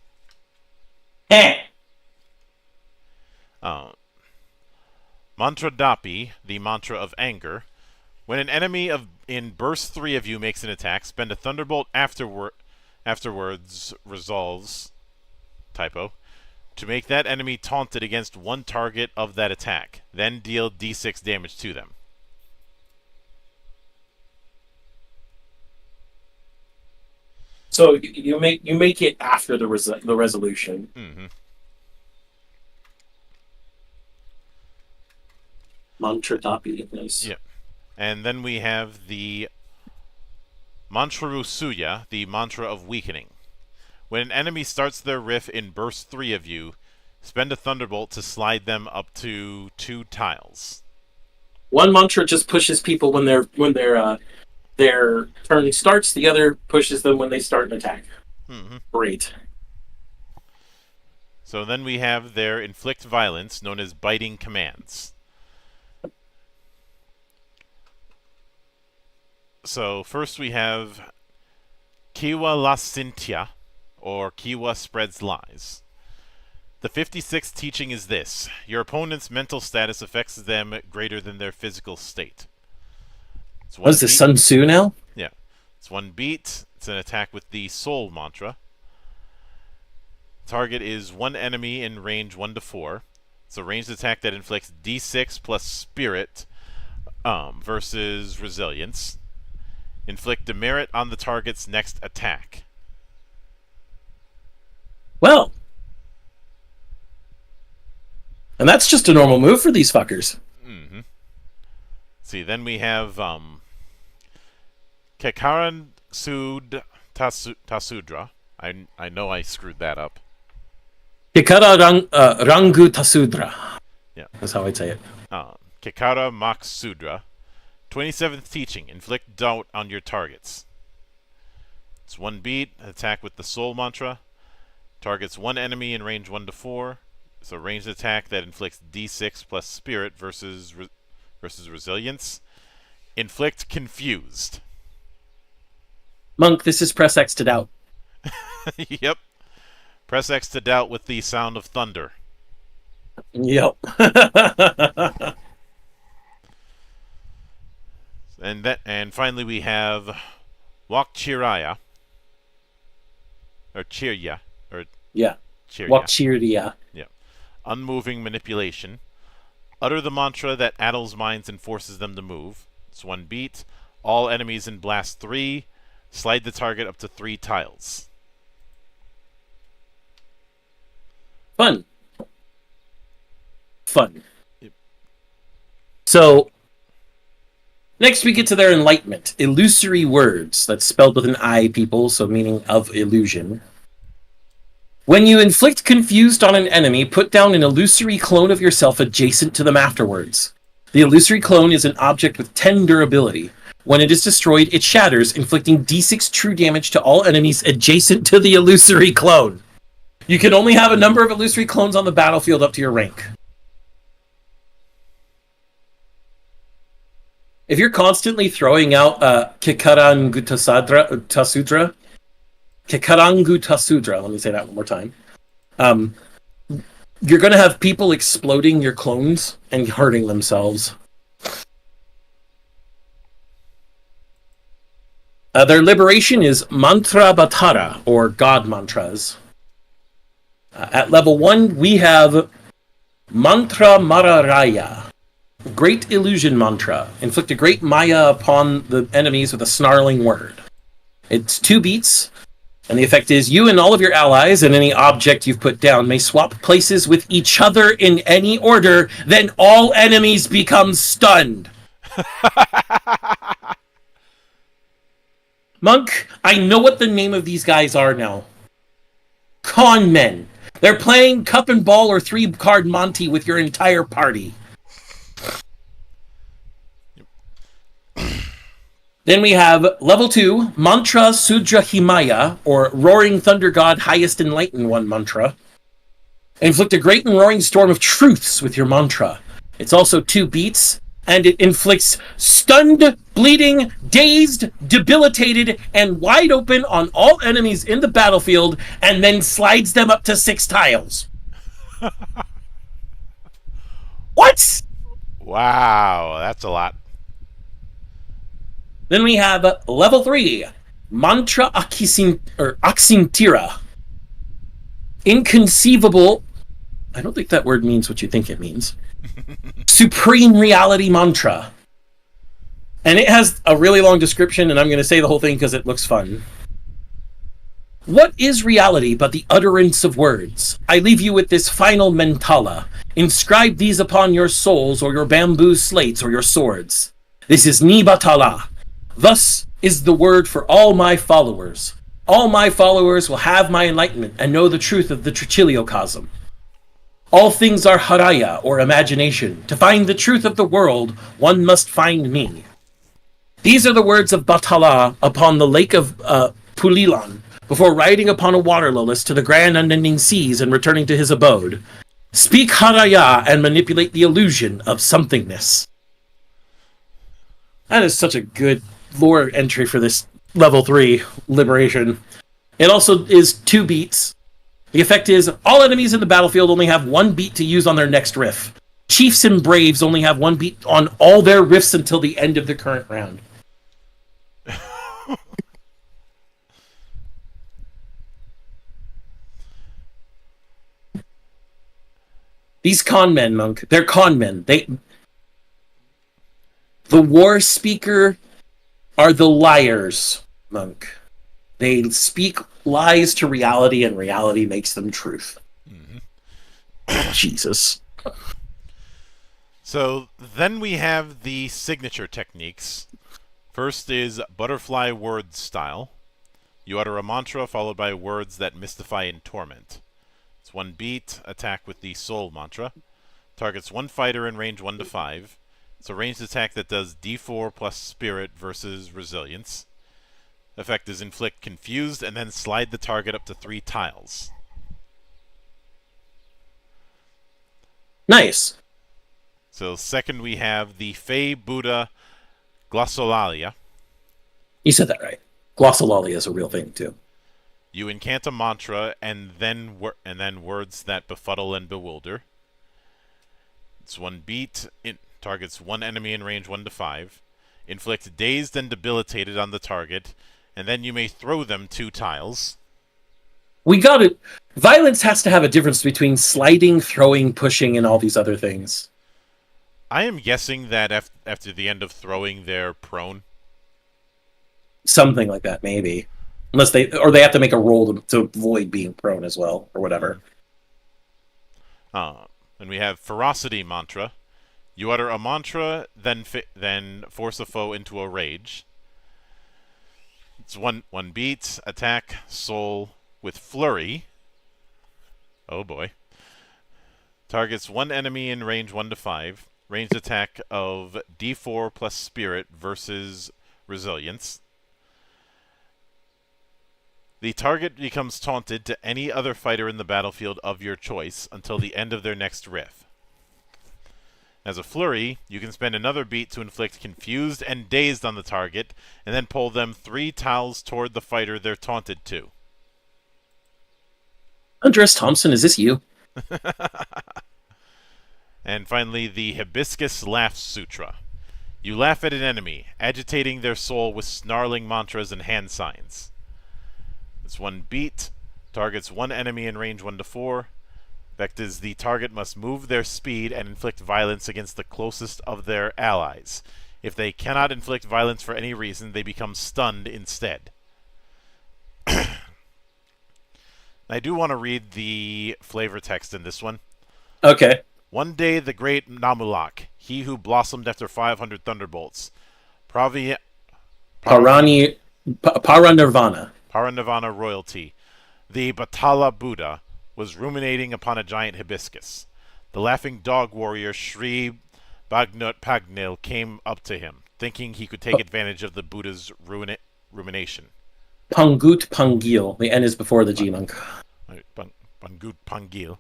Mantra Dapi, the mantra of anger. When an enemy in burst 3 of you makes an attack, spend a thunderbolt afterwards resolves, typo, to make that enemy taunted against one target of that attack. Then deal d6 damage to them. So you make it after the resolution. Mm-hmm. Mantra Dapi, nice. Yeah. And then we have the Mantra Rusuya, the mantra of weakening. When an enemy starts their riff in burst 3 of you, spend a thunderbolt to slide them up to 2 tiles. One mantra just pushes people when their turn starts. The other pushes them when they start an attack. Mm-hmm. Great. So then we have their inflict violence, known as biting commands. So first we have Kiwa La Cintia, or Kiwa Spreads Lies. The 56th teaching is this: your opponent's mental status affects them greater than their physical state. Was this Sun Tzu now? Yeah. It's 1 beat. It's an attack with the Soul mantra. Target is 1 enemy in range 1 to 4. It's a ranged attack that inflicts d6 plus spirit versus resilience. Inflict demerit on the target's next attack. Well, and that's just a normal move for these fuckers. Mm-hmm. See, then we have Kekaran Sud Tasudra. I know I screwed that up. Hikara Rangu Tasudra. Yeah. That's how I'd say it. Kekara Mak Sudra. 27th teaching. Inflict doubt on your targets. It's 1 beat, attack with the Soul Mantra. Targets 1 enemy in range 1 to 4. It's a ranged attack that inflicts D6 plus Spirit versus Resilience. Inflict Confused. Monk, this is press X to doubt. Yep. Press X to doubt with the sound of thunder. Yep. And finally we have Walk Chiraya. Or Chirya. Or Yeah. Chirya. Wakchiria. Yeah. Unmoving Manipulation. Utter the mantra that addles minds and forces them to move. It's 1 beat. All enemies in Blast 3. Slide the target up to 3 tiles. Fun. Yep. So, next we get to their enlightenment. Illusory words. That's spelled with an I, people, so meaning of illusion. When you inflict confused on an enemy, put down an illusory clone of yourself adjacent to them afterwards. The illusory clone is an object with 10 durability. When it is destroyed, it shatters, inflicting d6 true damage to all enemies adjacent to the illusory clone. You can only have a number of illusory clones on the battlefield up to your rank. If you're constantly throwing out Kekarangu Tasudra, let me say that one more time. You're going to have people exploding your clones and hurting themselves. Their liberation is Mantra Batara, or God Mantras. At level 1, we have Mantra Mararaya, Great Illusion Mantra. Inflict a great Maya upon the enemies with a snarling word. It's 2 beats, and the effect is you and all of your allies and any object you've put down may swap places with each other in any order, then all enemies become stunned. Monk, I know what the name of these guys are now. Con men. They're playing cup and ball or 3-card Monty with your entire party. Then we have level 2, Mantra Sudra Himaya, or Roaring Thunder God Highest Enlightened One mantra. Inflict a great and roaring storm of truths with your mantra. It's also 2 beats, and it inflicts stunned, bleeding, dazed, debilitated, and wide open on all enemies in the battlefield, and then slides them up to 6 tiles. What? Wow, that's a lot. Then we have level 3, Mantra Oxintira. Inconceivable. I don't think that word means what you think it means. Supreme Reality Mantra. And it has a really long description, and I'm going to say the whole thing because it looks fun. What is reality but the utterance of words? I leave you with this final mentala. Inscribe these upon your souls, or your bamboo slates, or your swords. This is Nibatala. Thus is the word for all my followers. All my followers will have my enlightenment and know the truth of the Trichiliocosm. All things are haraya, or imagination. To find the truth of the world, one must find me. These are the words of Batala upon the lake of Pulilan, before riding upon a water lilies to the grand unending seas and returning to his abode. Speak haraya and manipulate the illusion of somethingness. That is such a good lore entry for this level 3 liberation. It also is 2 beats. The effect is all enemies in the battlefield only have 1 beat to use on their next riff. Chiefs and Braves only have 1 beat on all their riffs until the end of the current round. These con men, Monk, they're con men. The war speaker are the liars, Monk. They speak lies to reality, and reality makes them truth. Mm-hmm. Jesus. So then we have the signature techniques. First is butterfly word style. You utter a mantra followed by words that mystify and torment. It's 1 beat, attack with the soul mantra. Targets 1 fighter in range 1 to 5. It's a ranged attack that does D4 plus spirit versus resilience. Effect is inflict confused and then slide the target up to 3 tiles. Nice. So second we have the Fey Buddha Glossolalia. You said that right. Glossolalia is a real thing too. You incant a mantra and then words that befuddle and bewilder. It's 1 beat. It targets 1 enemy in range 1 to 5. Inflict dazed and debilitated on the target, and then you may throw them 2 tiles. We got it. Violence has to have a difference between sliding, throwing, pushing, and all these other things. I am guessing that after the end of throwing, they're prone. Something like that, maybe. Unless they have to make a roll to avoid being prone as well, or whatever. And we have Ferocity Mantra. You utter a mantra, then force a foe into a rage. It's 1 beat, attack, soul with flurry. Oh boy. Targets 1 enemy in range 1 to 5. Ranged attack of D4 plus spirit versus resilience. The target becomes taunted to any other fighter in the battlefield of your choice until the end of their next riff. As a flurry, you can spend another beat to inflict confused and dazed on the target, and then pull them 3 tiles toward the fighter they're taunted to. Andres Thompson, is this you? And finally, the Hibiscus Laugh Sutra. You laugh at an enemy, agitating their soul with snarling mantras and hand signs. It's 1 beat, targets 1 enemy in range 1 to 4. Effect is the target must move their speed and inflict violence against the closest of their allies. If they cannot inflict violence for any reason, they become stunned instead. I do want to read the flavor text in this one. Okay. One day the great Namulak, he who blossomed after 500 thunderbolts, Paranirvana. Paranirvana royalty, the Batala Buddha, was ruminating upon a giant hibiscus. The laughing dog warrior Sri Bagnut Pagnil came up to him, thinking he could take advantage of the Buddha's rumination. Pangut Pangil. The N is before the G, monk. Pangut Pangil.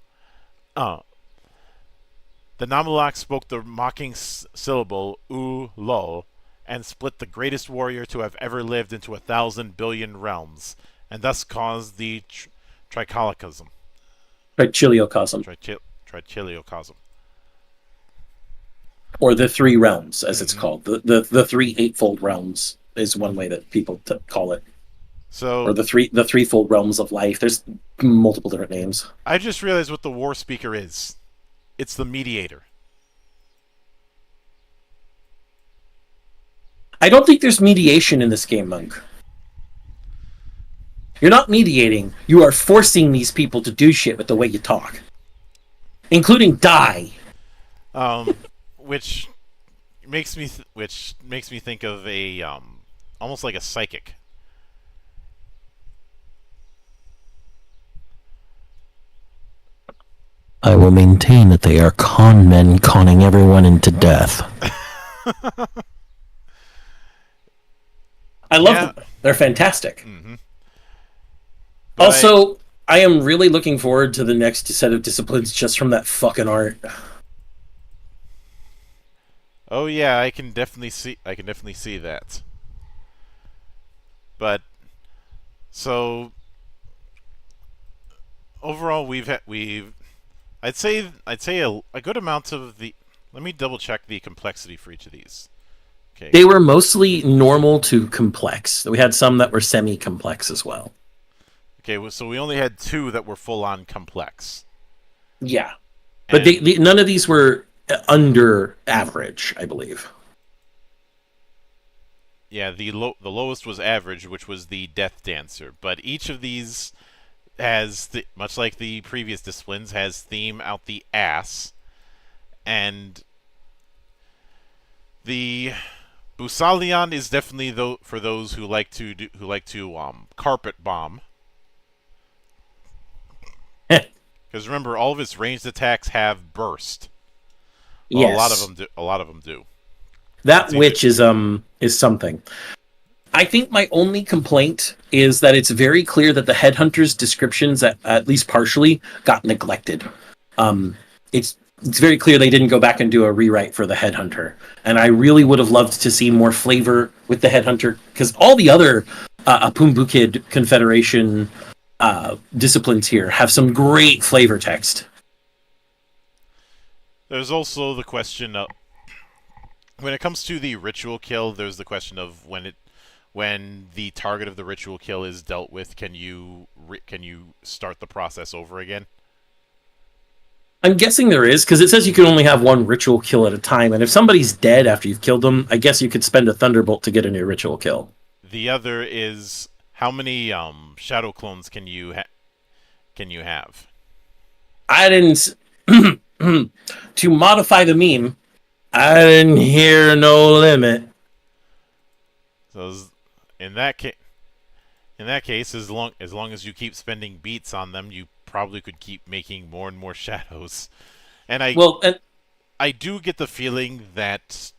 The Namulak spoke the mocking syllable U-Lol and split the greatest warrior to have ever lived into 1,000 billion realms, and thus caused the tricholiocosm. Trichiliocosm. Or the 3 realms, as it's called. The 3 eightfold realms is one way that people call it. So, or the threefold realms of life. There's multiple different names. I just realized what the war speaker is. It's the mediator. I don't think there's mediation in this game, Monk. You're not mediating. You are forcing these people to do shit with the way you talk, including die. Which makes me think of a almost like a psychic. I will maintain that they are con men conning everyone into death. I love them. They're fantastic. Mm-hmm. Also, I am really looking forward to the next set of disciplines just from that fucking art. Oh yeah, I can definitely see that. But so overall, I'd say a good amount of the. Let me double check the complexity for each of these. Okay. They were mostly normal to complex. We had some that were semi-complex as well. Okay, so we only had 2 that were full-on complex. Yeah, but none of these were under average, I believe. Yeah, the lowest was average, which was the Death Dancer. But each of these has, much like the previous disciplines, has theme out the ass, and the Busalian is definitely for those who like to carpet bomb. Because remember, all of its ranged attacks have burst. Well, yes, a lot of them do. That witch is something. I think my only complaint is that it's very clear that the headhunter's descriptions, at least partially, got neglected. It's very clear they didn't go back and do a rewrite for the headhunter, and I really would have loved to see more flavor with the headhunter, because all the other Apumbkid Confederation disciplines here have some great flavor text. There's also the question of, when it comes to the ritual kill, there's the question of when the target of the ritual kill is dealt with, can you start the process over again? I'm guessing there is, because it says you can only have one ritual kill at a time, and if somebody's dead after you've killed them, I guess you could spend a thunderbolt to get a new ritual kill. The other is, how many shadow clones can you have? I didn't. To modify the meme, I didn't hear no limit. So in that case, as long as you keep spending beats on them, you probably could keep making more and more shadows. And I do get the feeling that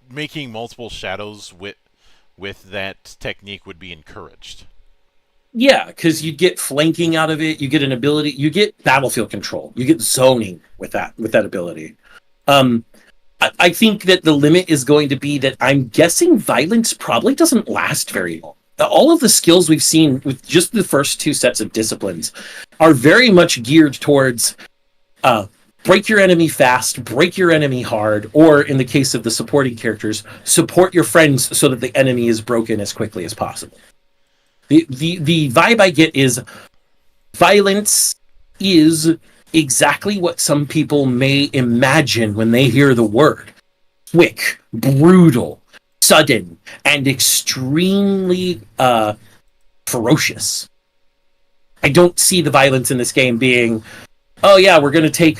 making multiple shadows with that technique would be encouraged. Yeah, because you get flanking out of it. You get an ability. You get battlefield control. You get zoning with that ability. I think that the limit is going to be that I'm guessing violence probably doesn't last very long. All of the skills we've seen with just the first two sets of disciplines are very much geared towards break your enemy fast, break your enemy hard, or in the case of the supporting characters, support your friends so that the enemy is broken as quickly as possible. The vibe I get is violence is exactly what some people may imagine when they hear the word. Quick, brutal, sudden, and extremely ferocious. I don't see the violence in this game being, oh yeah, we're going to take,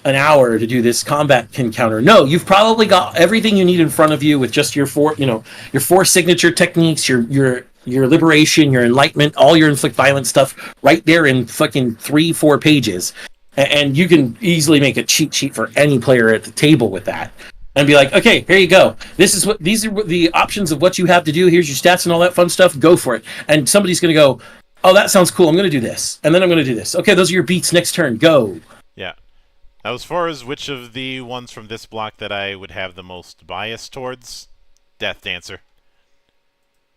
an hour to do this combat encounter. No, you've probably got everything you need in front of you with just your four signature techniques, your liberation, your enlightenment, all your inflict violence stuff right there in fucking 3-4 pages. And you can easily make a cheat sheet for any player at the table with that. And be like, okay, here you go. These are the options of what you have to do. Here's your stats and all that fun stuff. Go for it. And somebody's going to go, oh, that sounds cool. I'm going to do this. And then I'm going to do this. Okay, those are your beats. Next turn. Go. Yeah. Now, as far as which of the ones from this block that I would have the most bias towards, Death Dancer.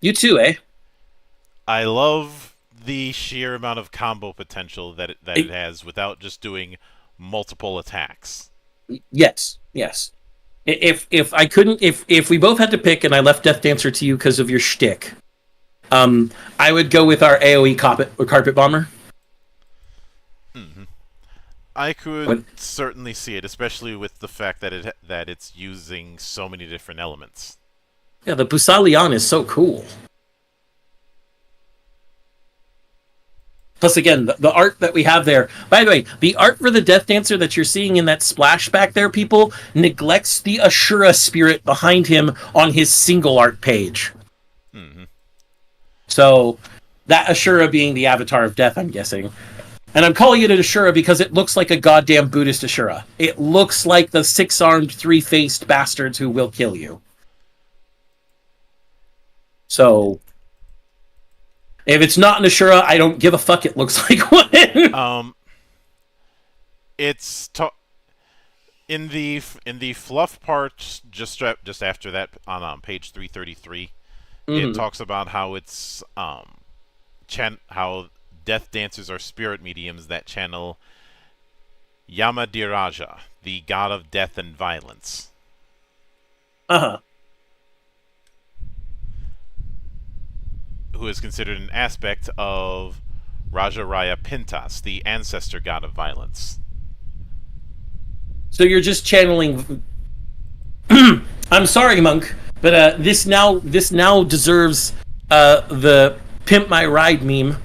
You too, eh? I love the sheer amount of combo potential that it has without just doing multiple attacks. Yes. If we both had to pick and I left Death Dancer to you because of your shtick, I would go with our AoE carpet bomber. Mm-hmm. I could certainly see it, especially with the fact that it's using so many different elements. Yeah, the Busalian is so cool. Plus, again, the art that we have there. By the way, the art for the Death Dancer that you're seeing in that splashback there, people, neglects the Ashura spirit behind him on his single art page. Mm-hmm. So, that Ashura being the avatar of death, I'm guessing. And I'm calling it an Ashura because it looks like a goddamn Buddhist Ashura. It looks like the 6-armed, 3-faced bastards who will kill you. So, if it's not an Ashura, I don't give a fuck. It looks like one. It's in the fluff part just after that on page 333. Mm-hmm. It talks about how it's how Death Dancers are spirit mediums that channel Yamadiraja, the god of death and violence. Uh-huh. Who is considered an aspect of Rajaraya Pintas, the ancestor god of violence. So you're just channeling. I'm sorry, Monk, but this now deserves the Pimp My Ride meme.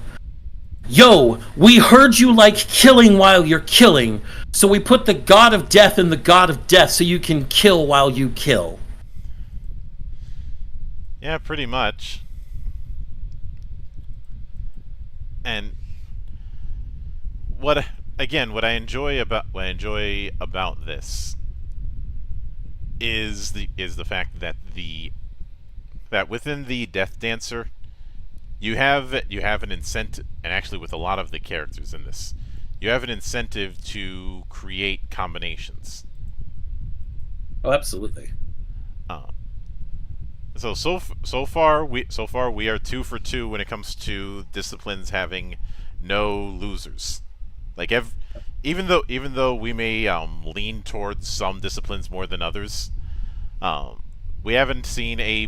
Yo, we heard you like killing while you're killing, so we put the god of death in the god of death so you can kill while you kill. Yeah, pretty much. And what I enjoy about this is the fact that the that within the Death Dancer, you have an incentive, and actually with a lot of the characters in this, you have an incentive to create combinations. Oh, absolutely. Uh, so far we are 2 for 2 when it comes to disciplines having no losers. Like even though we may lean towards some disciplines more than others, we haven't seen a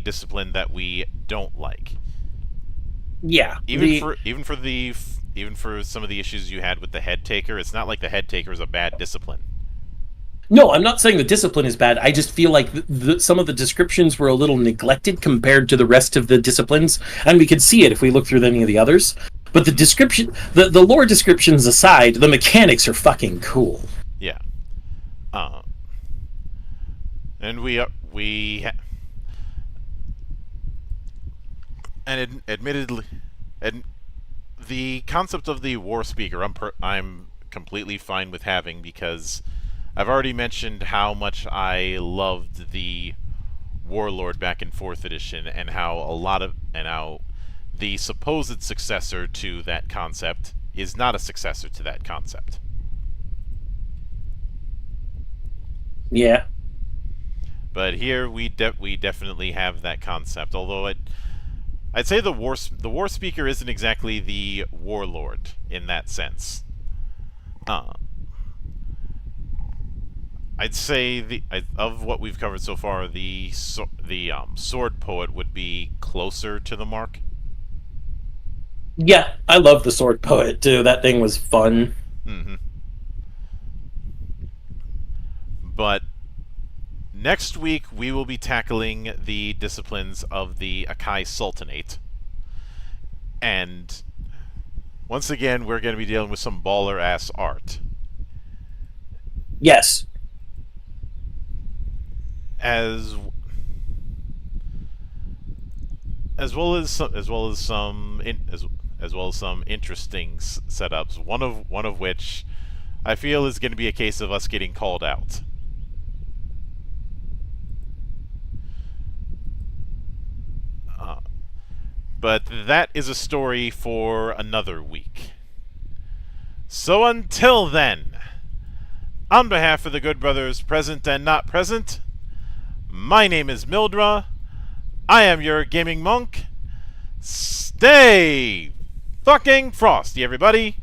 discipline that we don't like. Yeah. Even for some of the issues you had with the head taker, it's not like the head taker is a bad discipline. No, I'm not saying the discipline is bad. I just feel like some of the descriptions were a little neglected compared to the rest of the disciplines, and we could see it if we look through any of the others. But the description, the lore descriptions aside, the mechanics are fucking cool. Yeah. And admittedly, the concept of the war speaker, I'm completely fine with having, because I've already mentioned how much I loved the warlord back in 4th edition, and how the supposed successor to that concept is not a successor to that concept. Yeah. But here we definitely have that concept. Although I'd say the war speaker isn't exactly the warlord in that sense. I'd say of what we've covered so far, the sword poet would be closer to the mark. Yeah, I love the sword poet too. That thing was fun. Mm-hmm. But next week we will be tackling the disciplines of the Akai Sultanate, and once again we're going to be dealing with some baller ass art. Yes. As well as some interesting setups. One of which I feel is going to be a case of us getting called out. But that is a story for another week. So until then, on behalf of the good brothers present and not present, my name is Mildra. I am your gaming monk. Stay fucking frosty, everybody.